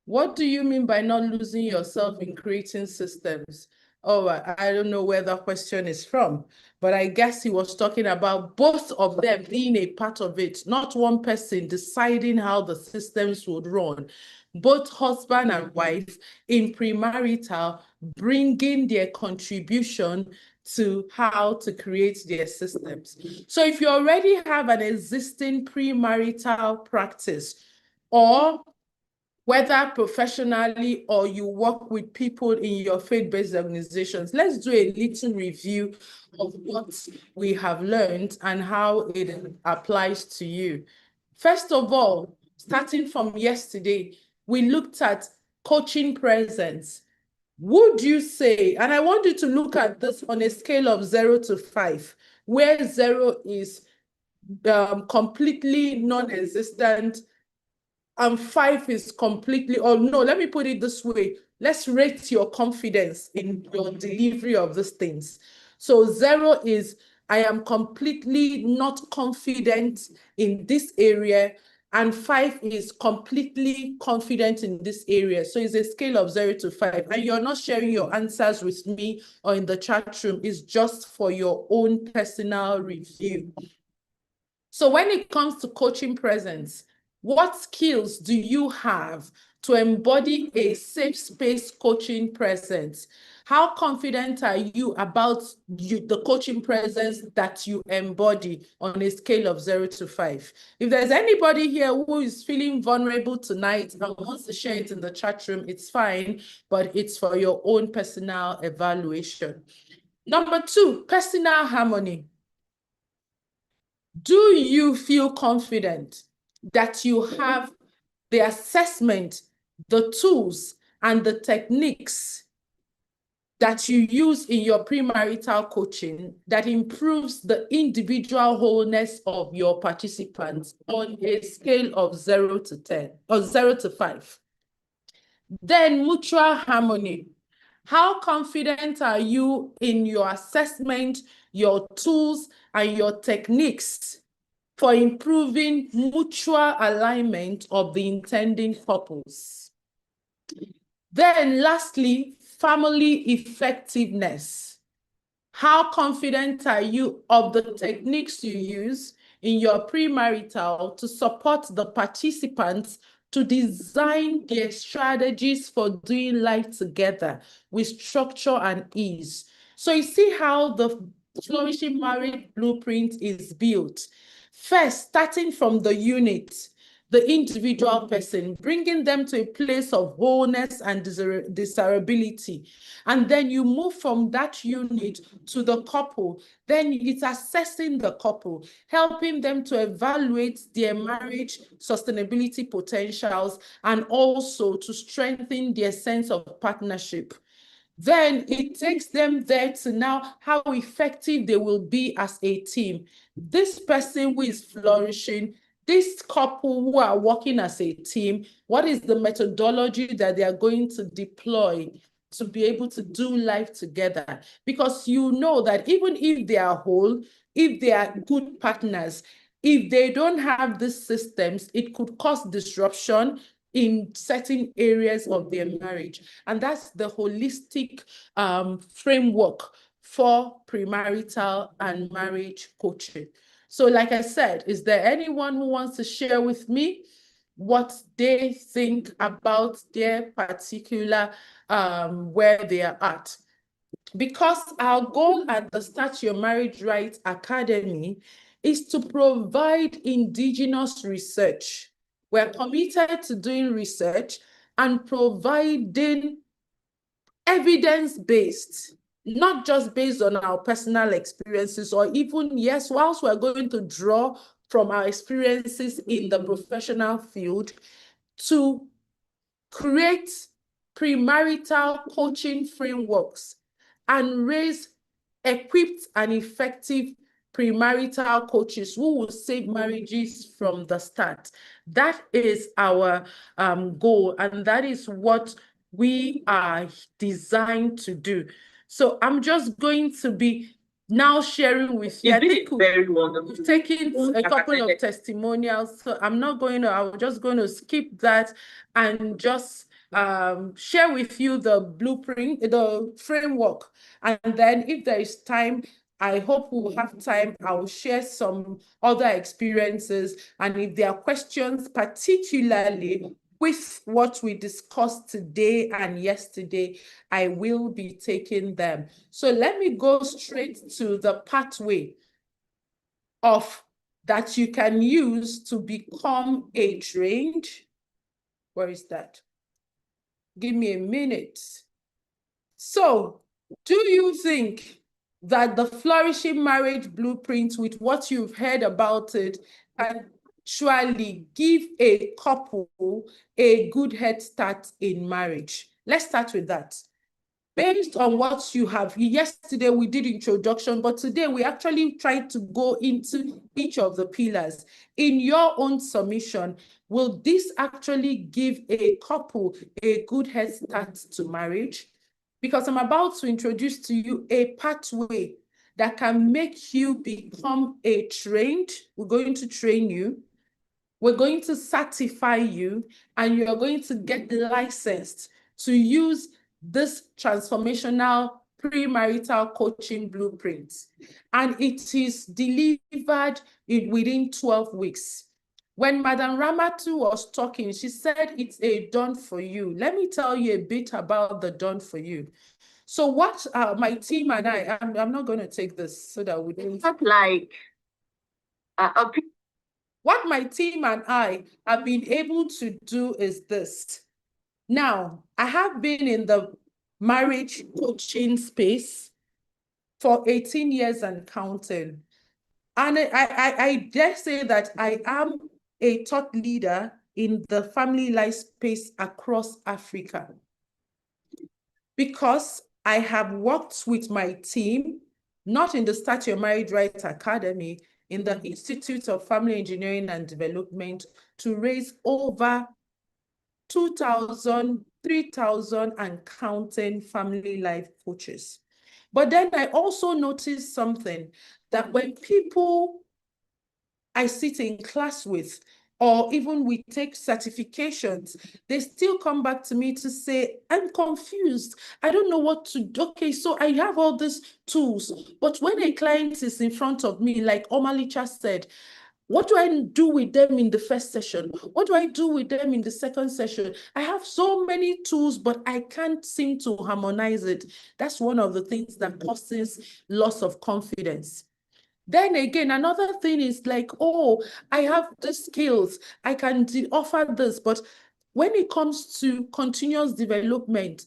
What do you mean by not losing yourself in creating systems? Oh, I don't know where that question is from, but I guess he was talking about both of them being a part of it, not one person deciding how the systems would run. Both husband and wife in premarital bringing their contribution to how to create their systems. So if you already have an existing premarital practice, or whether professionally or you work with people in your faith-based organizations, let's do a little review of what we have learned and how it applies to you. First of all, starting from yesterday, we looked at coaching presence. Would you say, and I want you to look at this on a scale of 0 to 5, where 0 is completely non-existent, and 5 is completely, or no, let me put it this way. Let's rate your confidence in your delivery of these things. So 0 is, I am completely not confident in this area, and 5 is completely confident in this area. So it's a scale of 0 to 5. And you're not sharing your answers with me or in the chat room. It's just for your own personal review. So when it comes to coaching presence, what skills do you have to embody a safe space coaching presence? How confident are you about the coaching presence that you embody on a scale of 0 to 5? If there's anybody here who is feeling vulnerable tonight and wants to share it in the chat room, it's fine, but it's for your own personal evaluation. Number 2, personal harmony. Do you feel confident that you have the assessment, the tools, and the techniques that you use in your premarital coaching that improves the individual wholeness of your participants on a scale of 0 to 10 or 0 to 5? Then mutual harmony. How confident are you in your assessment, your tools, and your techniques for improving mutual alignment of the intending couples? Then lastly, family effectiveness. How confident are you of the techniques you use in your premarital to support the participants to design their strategies for doing life together with structure and ease? So you see how the Flourishing Marriage Blueprint is built. First, starting from the unit, the individual person, bringing them to a place of wholeness and desirability. And then you move from that unit to the couple. Then it's assessing the couple, helping them to evaluate their marriage sustainability potentials and also to strengthen their sense of partnership. Then it takes them there to now how effective they will be as a team. This person who is flourishing, this couple who are working as a team, what is the methodology that they are going to deploy to be able to do life together? Because you know that even if they are whole, if they are good partners, if they don't have these systems, it could cause disruption in certain areas of their marriage. And that's the holistic framework for premarital and marriage coaching. So like I said, is there anyone who wants to share with me what they think about their particular where they are at? Because our goal at the Start Your Marriage Right Academy is to provide indigenous research. We're committed to doing research and providing evidence-based, not just based on our personal experiences or even, yes, whilst we're going to draw from our experiences in the professional field to create premarital coaching frameworks and raise equipped and effective premarital coaches who will save marriages from the start. That is our goal, and that is what we are designed to do. So I'm just going to be now sharing with you. I think we've taken a couple of testimonials, so I'm just going to skip that and just share with you the blueprint, the framework. And then if there is time, I hope we will have time, I will share some other experiences. And if there are questions, particularly with what we discussed today and yesterday, I will be taking them. So let me go straight to the pathway of that you can use to become a trained. Where is that? Give me a minute. So, do you think that the Flourishing Marriage Blueprint, with what you've heard about it, can actually give a couple a good head start in marriage? Let's start with that. Based on what you have, yesterday we did introduction, but today we actually tried to go into each of the pillars. In your own submission, will this actually give a couple a good head start to marriage? Because I'm about to introduce to you a pathway that can make you become a trained. We're going to train you. We're going to certify you, and you're going to get licensed to use this transformational premarital coaching blueprint. And it is delivered within 12 weeks. When Madam Ramatu was talking, she said it's a done for you. Let me tell you a bit about the done for you. So what my team and I'm not going to take this so that we don't... Like what my team and I have been able to do is this. Now, I have been in the marriage coaching space for 18 years and counting. And I dare say that I am a thought leader in the family life space across Africa, because I have worked with my team, not in the Start Your Marriage Right Academy, in the Institute of Family Engineering and Development, to raise over 2,000, 3,000 and counting family life coaches. But then I also noticed something, that when people I sit in class with, or even we take certifications, they still come back to me to say, I'm confused. I don't know what to do. Okay, so I have all these tools, but when a client is in front of me, like Omalicha said, what do I do with them in the first session? What do I do with them in the second session? I have so many tools, but I can't seem to harmonize it. That's one of the things that causes loss of confidence. Then again, another thing is like, oh, I have the skills, I can offer this, but when it comes to continuous development,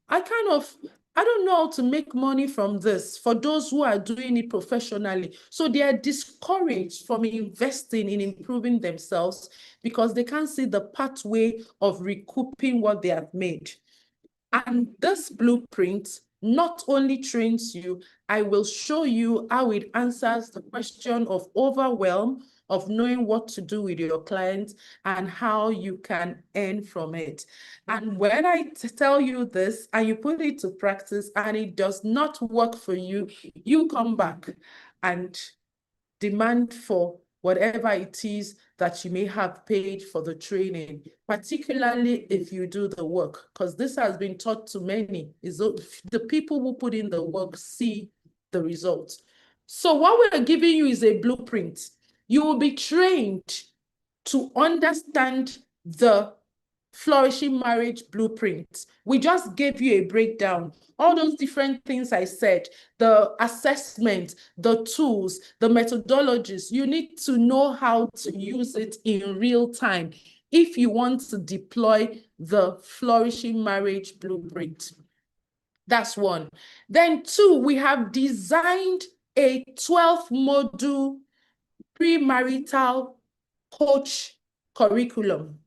I don't know how to make money from this for those who are doing it professionally. So they are discouraged from investing in improving themselves because they can't see the pathway of recouping what they have made. And this blueprint not only trains you, I will show you how it answers the question of overwhelm, of knowing what to do with your clients and how you can earn from it. And when I tell you this and you put it to practice and it does not work for you, you come back and demand for whatever it is that you may have paid for the training, particularly if you do the work, because this has been taught to many, is the people who put in the work see the results. So what we're giving you is a blueprint. You will be trained to understand the Flourishing Marriage Blueprint. We just gave you a breakdown. All those different things I said, the assessment, the tools, the methodologies, you need to know how to use it in real time if you want to deploy the Flourishing Marriage Blueprint. That's one. Then two, we have designed a 12-module premarital coach curriculum.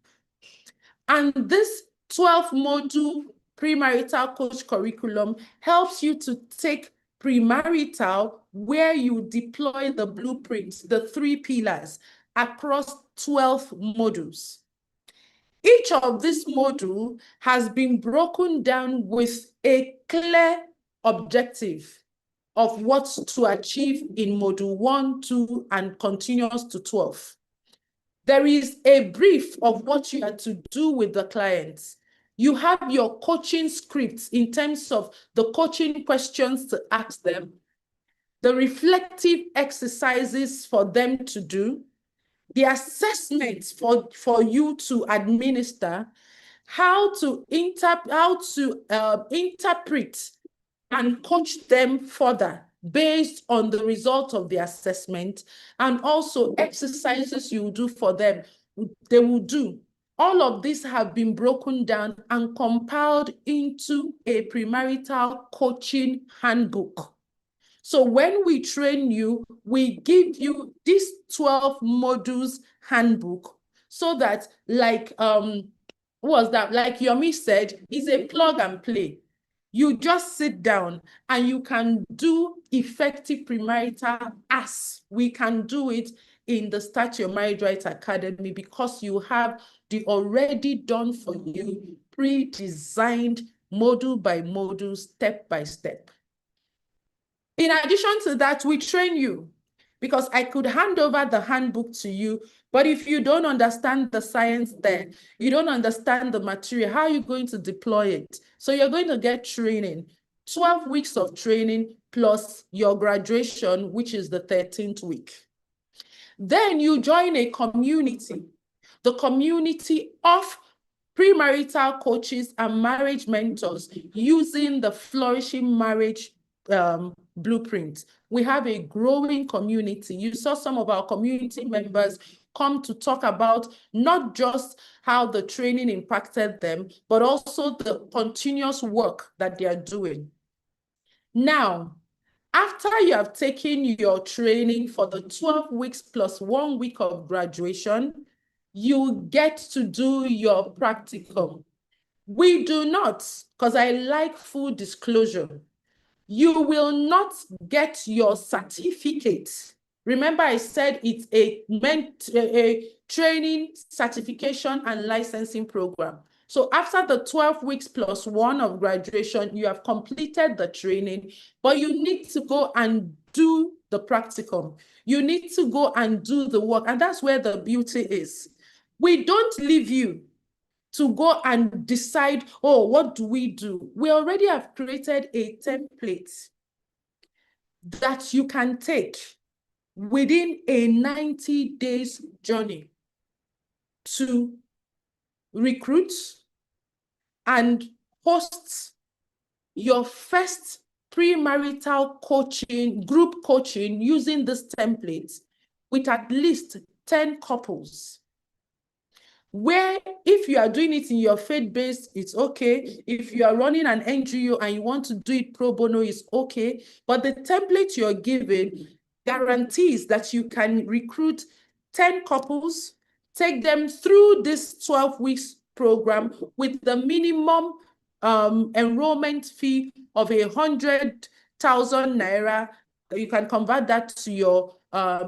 And this 12-module premarital coach curriculum helps you to take premarital where you deploy the blueprints, the 3 pillars, across 12 modules. Each of this module has been broken down with a clear objective of what to achieve in module 1, 2, and continues to 12. There is a brief of what you are to do with the clients. You have your coaching scripts in terms of the coaching questions to ask them, the reflective exercises for them to do, the assessments for you to administer, how to interpret and coach them further based on the result of the assessment, and also exercises you do for them, they will do. All of these have been broken down and compiled into a premarital coaching handbook. So when we train you, we give you this 12 modules handbook so that like Yomi said, is a plug and play. You just sit down and you can do effective premarital as we can do it in the Start Your Marriage Right Academy, because you have the already done for you, pre-designed module by module, step by step. In addition to that, we train you, because I could hand over the handbook to you, but if you don't understand the science there, you don't understand the material, how are you going to deploy it? So you're going to get training, 12 weeks of training plus your graduation, which is the 13th week. Then you join a community, the community of premarital coaches and marriage mentors using the Flourishing Marriage Blueprint. We have a growing community. You saw some of our community members come to talk about not just how the training impacted them, but also the continuous work that they are doing. Now, after you have taken your training for the 12 weeks plus 1 week of graduation, you get to do your practicum. We do not, because I like full disclosure, you will not get your certificate. Remember, I said it's a training, certification, and licensing program. So after the 12 weeks plus 1 of graduation, you have completed the training, but you need to go and do the practicum. You need to go and do the work. And that's where the beauty is. We don't leave you to go and decide, oh, what do we do? We already have created a template that you can take within a 90 days journey to recruit and host your first premarital coaching, group coaching using this template with at least 10 couples. Where if you are doing it in your faith-based, it's okay. If you are running an NGO and you want to do it pro bono, it's okay. But the template you're given guarantees that you can recruit 10 couples, take them through this 12 weeks program with the minimum enrollment fee of 100,000 naira. You can convert that to your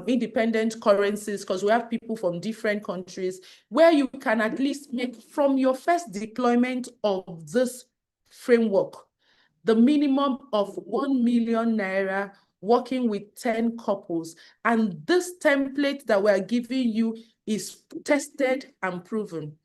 independent currencies, because we have people from different countries, where you can at least make from your first deployment of this framework the minimum of 1 million naira, working with 10 couples. And this template that we're giving you is tested and proven.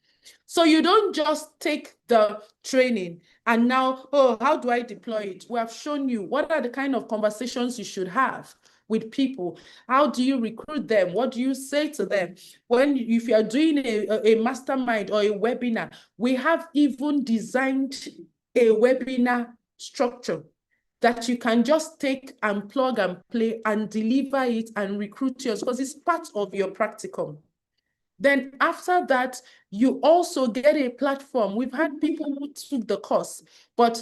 So you don't just take the training and now, oh, how do I deploy it? We have shown you what are the kind of conversations you should have with people. How do you recruit them? What do you say to them? If you're doing a mastermind or a webinar, we have even designed a webinar structure that you can just take and plug and play and deliver it and recruit yours, because it's part of your practicum. Then after that, you also get a platform. We've had people who took the course, but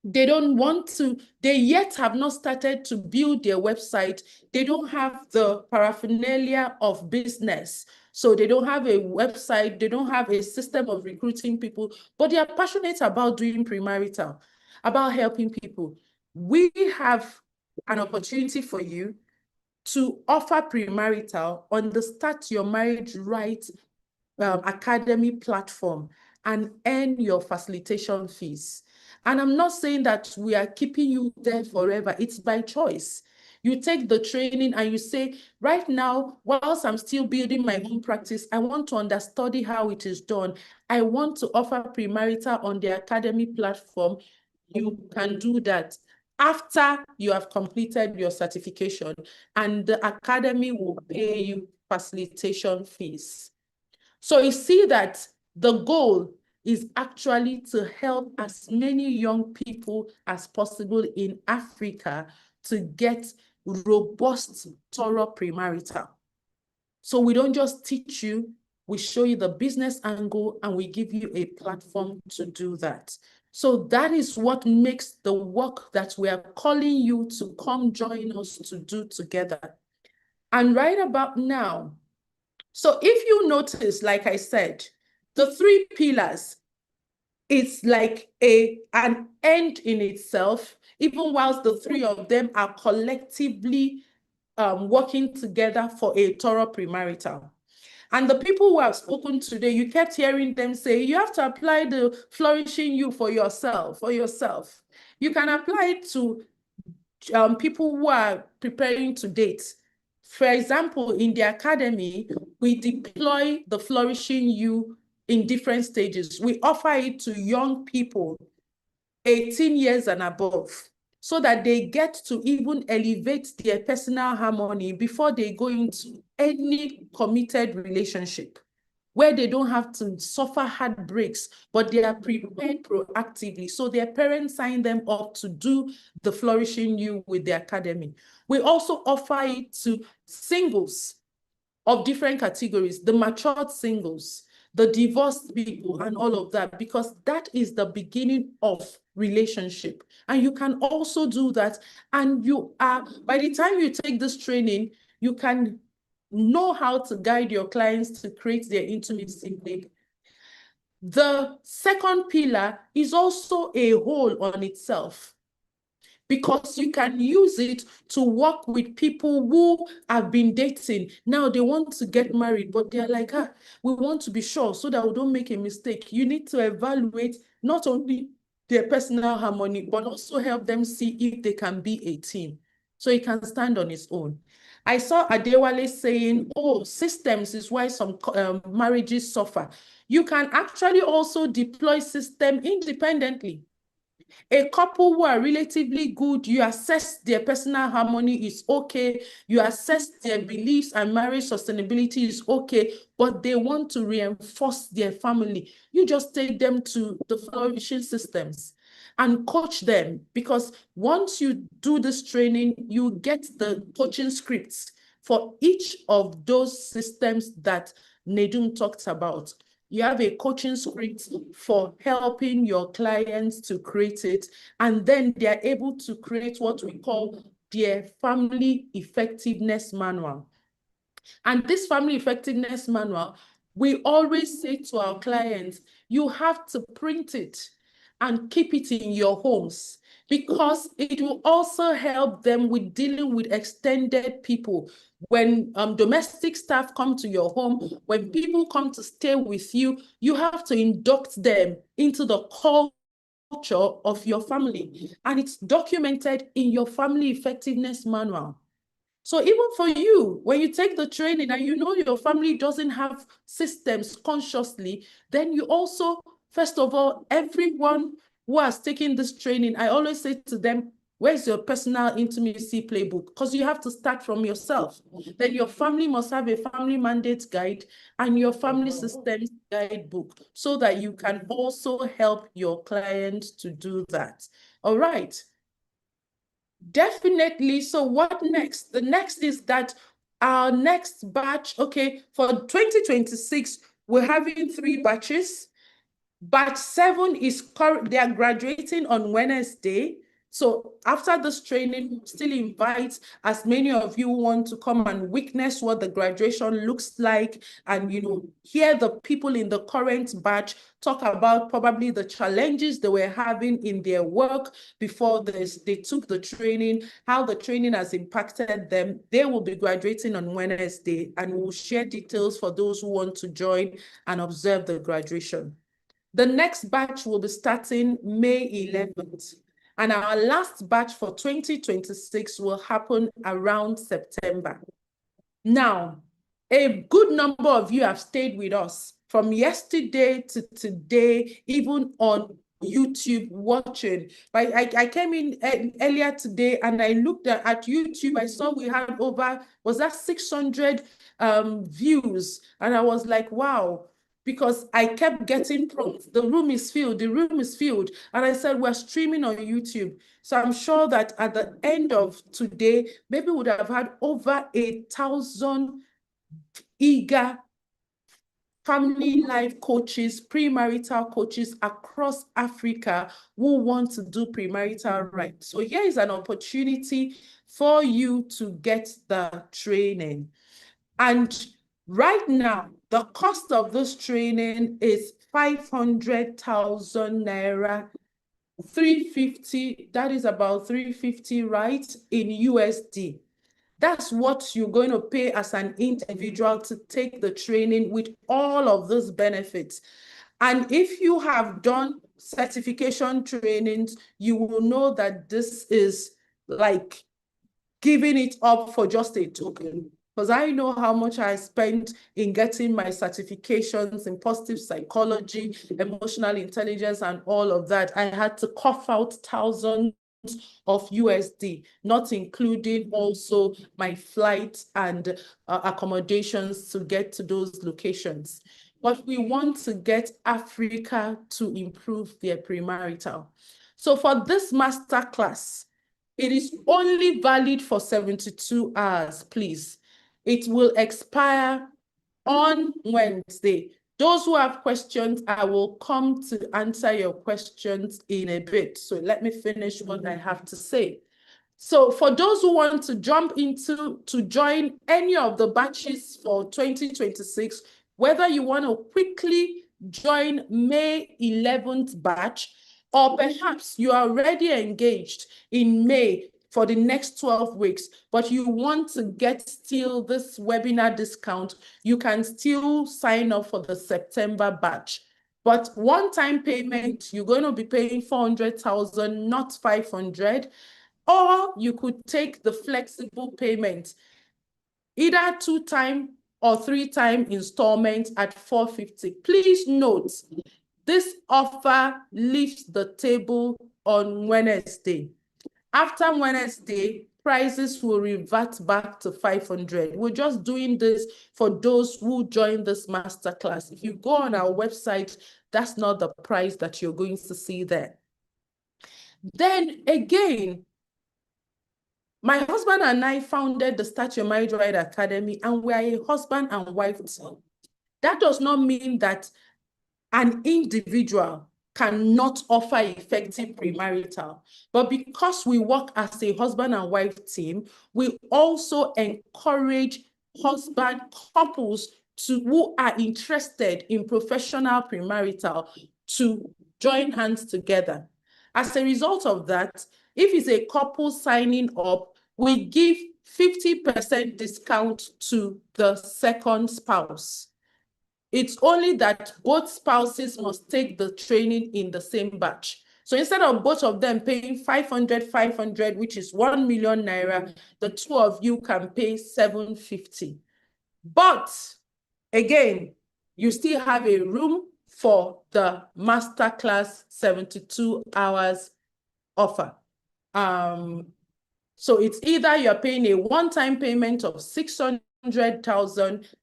they don't want to, they yet have not started to build their website. They don't have the paraphernalia of business. So they don't have a website, they don't have a system of recruiting people, but they are passionate about doing premarital, about helping people. We have an opportunity for you to offer premarital on the Start Your Marriage Right Academy platform and earn your facilitation fees. And I'm not saying that we are keeping you there forever. It's by choice. You take the training and you say, right now, whilst I'm still building my own practice, I want to understudy how it is done. I want to offer premarital on the academy platform. You can do that after you have completed your certification, and the academy will pay you facilitation fees. So you see that the goal is actually to help as many young people as possible in Africa to get robust, thorough premarital. So we don't just teach you, we show you the business angle and we give you a platform to do that. So that is what makes the work that we are calling you to come join us to do together. And right about now, so if you notice, like I said, the 3 pillars, it's like an end in itself, even whilst the 3 of them are collectively working together for a thorough premarital. And the people who have spoken today, you kept hearing them say, you have to apply the Flourishing You for yourself. You can apply it to people who are preparing to date. For example, in the academy, we deploy the Flourishing You in different stages. We offer it to young people, 18 years and above, so that they get to even elevate their personal harmony before they go into any committed relationship, where they don't have to suffer heartbreaks, but they are prepared proactively. So their parents sign them up to do the Flourishing You with the academy. We also offer it to singles of different categories, the matured singles, the divorced people, and all of that, because that is the beginning of relationship. And you can also do that. And you are, by the time you take this training, you can know how to guide your clients to create their intimacy. The second pillar is also a whole on itself, because you can use it to work with people who have been dating. Now they want to get married, but they're like, we want to be sure so that we don't make a mistake. You need to evaluate not only their personal harmony, but also help them see if they can be a team, so it can stand on its own. I saw Adewale saying, oh, systems is why some marriages suffer. You can actually also deploy system independently. A couple who are relatively good, you assess their personal harmony is okay, you assess their beliefs and marriage sustainability is okay, but they want to reinforce their family. You just take them to the Flourishing systems. and coach them, because once you do this training, you get the coaching scripts for each of those systems that Nedum talked about. You have a coaching script for helping your clients to create it, and then they are able to create what we call their family effectiveness manual. And this family effectiveness manual, we always say to our clients, you have to print it and keep it in your homes, because it will also help them with dealing with extended people. When domestic staff come to your home, when people come to stay with you, you have to induct them into the culture of your family. And it's documented in your family effectiveness manual. So even for you, when you take the training and you know your family doesn't have systems consciously, then you also, first of all, everyone who has taken this training, I always say to them, where's your personal intimacy playbook? Because you have to start from yourself. Then your family must have a family mandate guide and your family systems guidebook, so that you can also help your clients to do that. All right. Definitely. So what next? The next is that our next batch, okay, for 2026, we're having 3 batches. Batch 7 is they are graduating on Wednesday. So after this training, we still invite as many of you want to come and witness what the graduation looks like, and hear the people in the current batch talk about probably the challenges they were having in their work before they took the training, how the training has impacted them. They will be graduating on Wednesday, and we'll share details for those who want to join and observe the graduation. The next batch will be starting May 11th. And our last batch for 2026 will happen around September. Now, a good number of you have stayed with us from yesterday to today, even on YouTube watching. I came in earlier today and I looked at YouTube. I saw we had over, was that 600 views? And I was like, wow. Because I kept getting prompts, the room is filled, the room is filled. And I said, we're streaming on YouTube. So I'm sure that at the end of today, maybe we would have had over 1,000 eager family life coaches, premarital coaches across Africa who want to do premarital right. So here is an opportunity for you to get the training. And right now, the cost of this training is 500,000 Naira, 350, that is about 350, right, in USD. That's what you're going to pay as an individual to take the training with all of those benefits. And if you have done certification trainings, you will know that this is like giving it up for just a token. Because I know how much I spent in getting my certifications in positive psychology, emotional intelligence, and all of that. I had to cough out thousands of USD, not including also my flight and accommodations to get to those locations. But we want to get Africa to improve their premarital. So for this masterclass, it is only valid for 72 hours, please. It will expire on Wednesday. Those who have questions, I will come to answer your questions in a bit. So let me finish what I have to say. So for those who want to jump into, to join any of the batches for 2026, whether you want to quickly join May 11th batch, or perhaps you are already engaged in May for the next 12 weeks, but you want to get still this webinar discount, you can still sign up for the September batch. But one-time payment, you're going to be paying 400,000, not 500, or you could take the flexible payment, either 2-time or 3-time installment at 450. Please note, this offer leaves the table on Wednesday. After Wednesday, prices will revert back to 500. We're just doing this for those who join this masterclass. If you go on our website, that's not the price that you're going to see there. Then again, my husband and I founded the Start Your Marriage Right Academy, and we are a husband and wife team. That does not mean that an individual cannot offer effective premarital. But because we work as a husband and wife team, we also encourage husband couples who are interested in professional premarital to join hands together. As a result of that, if it's a couple signing up, we give 50% discount to the second spouse. It's only that both spouses must take the training in the same batch. So instead of both of them paying 500, which is 1 million naira, the two of you can pay 750. But again, you still have a room for the masterclass 72 hours offer. So it's either you're paying a one-time payment of 600,000,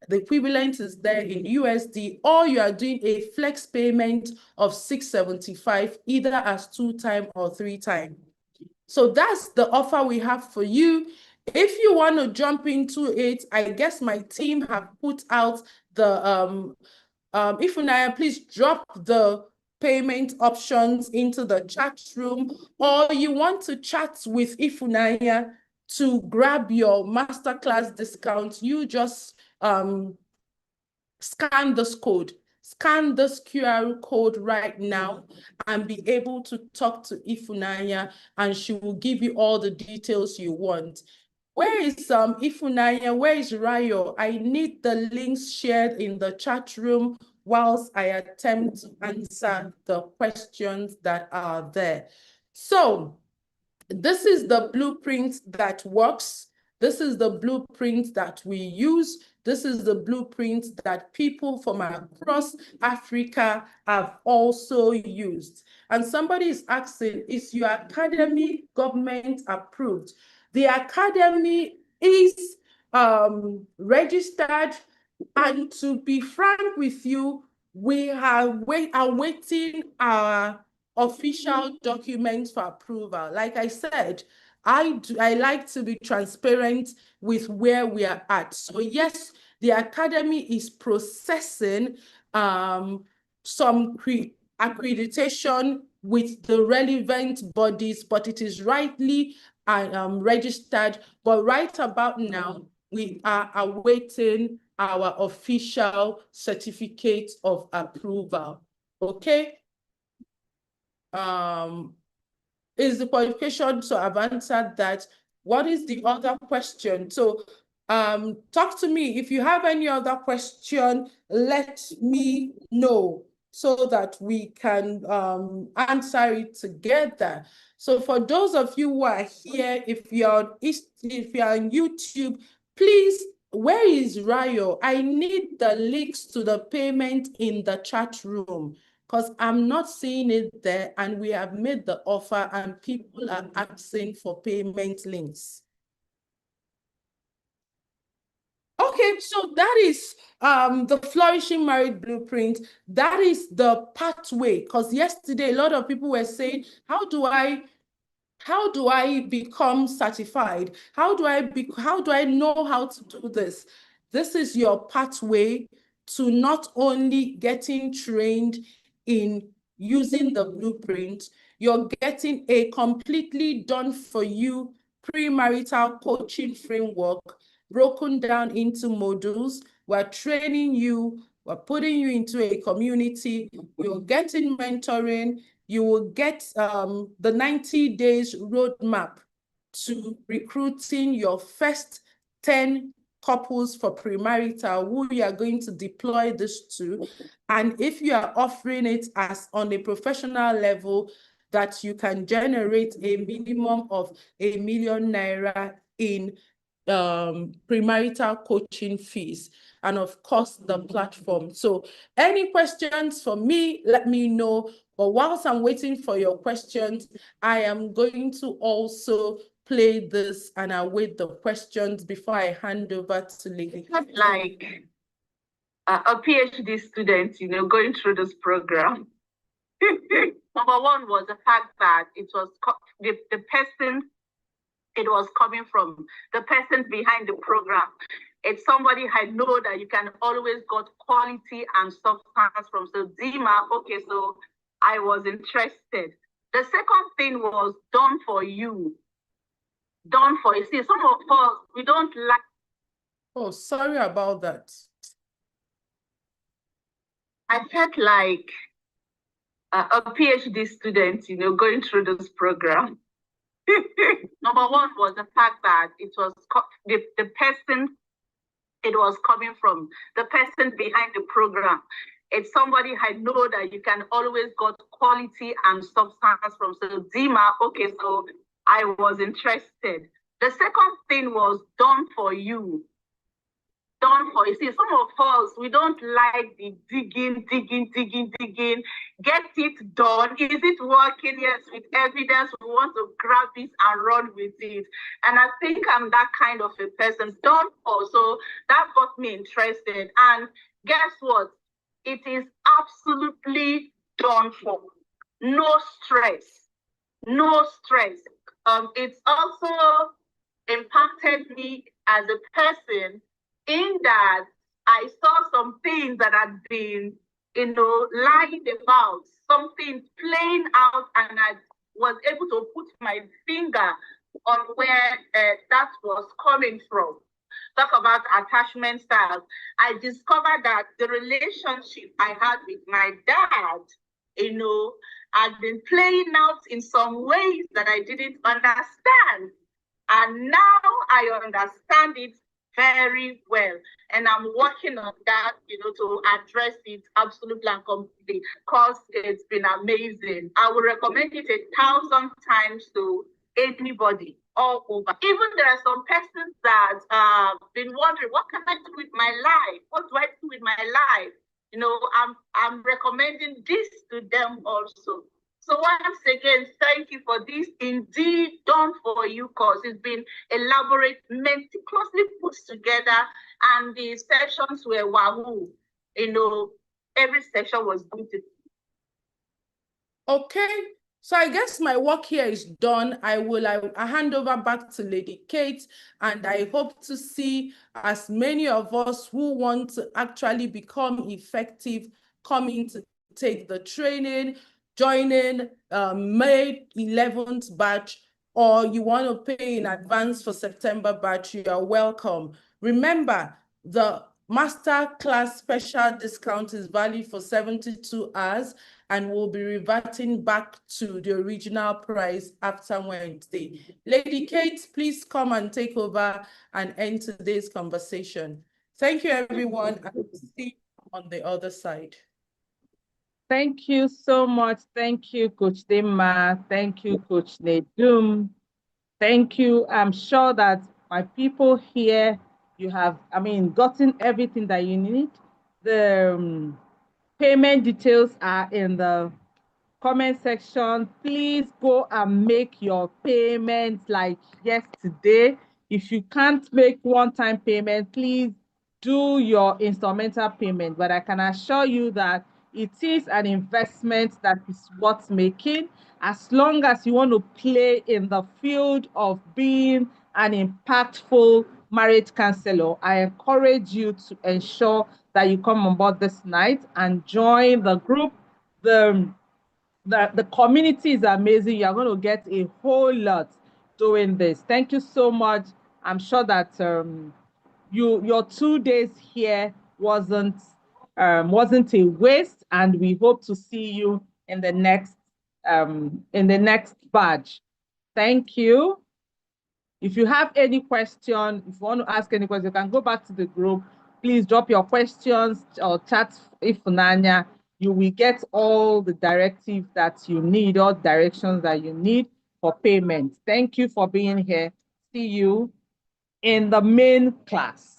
the equivalent is there in USD, or you are doing a flex payment of 675, either as 2-time or 3-time. So that's the offer we have for you. If you want to jump into it, I guess my team have put out the, Ifunanya, please drop the payment options into the chat room, or you want to chat with Ifunanya to grab your masterclass discount, you just scan this code. Scan this QR code right now and be able to talk to Ifunanya, and she will give you all the details you want. Where is Ifunanya? Where is Rayo? I need the links shared in the chat room whilst I attempt to answer the questions that are there. So this is the blueprint that works. This is the blueprint that we use. This is the blueprint that people from across Africa have also used. And somebody is asking, is your academy government approved? The academy is registered, and to be frank with you, we are awaiting our official documents for approval. Like I said, I like to be transparent with where we are at. So yes, the academy is processing some accreditation with the relevant bodies, but it is rightly registered. But right about now, we are awaiting our official certificate of approval. Okay. Is the qualification, so I've answered that. What is the other question? So talk to me. If you have any other question, let me know so that we can answer it together. So for those of you who are here, if you're on YouTube, please, where is Rayo? I need the links to the payment in the chat room, because I'm not seeing it there, and we have made the offer and people are asking for payment links. Okay, so that is the Flourishing Married Blueprint. That is the pathway, because yesterday a lot of people were saying, how do I become certified? How do I know how to do this? This is your pathway to not only getting trained in using the blueprint, you're getting a completely done for you premarital coaching framework broken down into modules. We're training you, we're putting you into a community, you're getting mentoring, you will get the 90 days roadmap to recruiting your first 10 couples for premarital who you are going to deploy this to. And if you are offering it as on a professional level, that you can generate a minimum of 1 million naira in premarital coaching fees, and of course the platform. So any questions for me, let me know. But whilst I'm waiting for your questions, I am going to also play this and await the questions before I hand over to Lily. Like a PhD student, going through this program. Number one was the fact that it was the person it was coming from, the person behind the program. It's somebody I know that you can always get quality and substance from. So Dima, okay, so I was interested. The second thing was done for you. Done for you. See, some of us, we don't like. Oh, sorry about that. I felt like a PhD student, going through this program. Number one was the fact that it was the person it was coming from, the person behind the program. It's somebody I know that you can always get quality and substance from. So Dima, okay, so I was interested. The second thing was done for you. Done for you. See, some of us, we don't like the digging. Get it done. Is it working? Yes, with evidence. We want to grab it and run with it. And I think I'm that kind of a person. Done for. So that got me interested. And guess what? It is absolutely done for. No stress. No stress. It's also impacted me as a person in that I saw some things that had been, lying about, some things playing out, and I was able to put my finger on where that was coming from. Talk about attachment styles. I discovered that the relationship I had with my dad, had been playing out in some ways that I didn't understand. And now I understand it very well. And I'm working on that, to address it absolutely and completely, because it's been amazing. I would recommend it 1,000 times to anybody all over. Even there are some persons that have been wondering, what can I do with my life? What do I do with my life? I'm recommending this to them also. So once again, thank you for this Indeed Done For You course. It's been elaborate, meticulously put together, and the sessions were wahoo. Every section was beautiful. Okay, so I guess my work here is done. I hand over back to Lady Kate, and I hope to see as many of us who want to actually become effective coming to take the training, joining May 11th batch, or you want to pay in advance for September batch, you are welcome. Remember, the master class special discount is valid for 72 hours and will be reverting back to the original price after Wednesday. Lady Kate, please come and take over and end today's conversation. Thank you, everyone. I will see you on the other side. Thank you so much. Thank you, Coach Dima. Thank you, Coach Nedum. Thank you. I'm sure that my people here, you have, gotten everything that you need. The payment details are in the comment section. Please go and make your payments like yesterday. If you can't make one-time payment, please do your instrumental payment. But I can assure you that it is an investment that is worth making, as long as you want to play in the field of being an impactful marriage counselor. I encourage you to ensure that you come on board this night and join the group. The community is amazing. You're going to get a whole lot doing this. Thank you so much. I'm sure that your 2 days here wasn't a waste, and we hope to see you in the next batch. Thank you. If you have any question, if you want to ask any question, you can go back to the group. Please drop your questions or chat Ifunanya. You will get all the directives that you need, all directions that you need for payment. Thank you for being here. See you in the main class.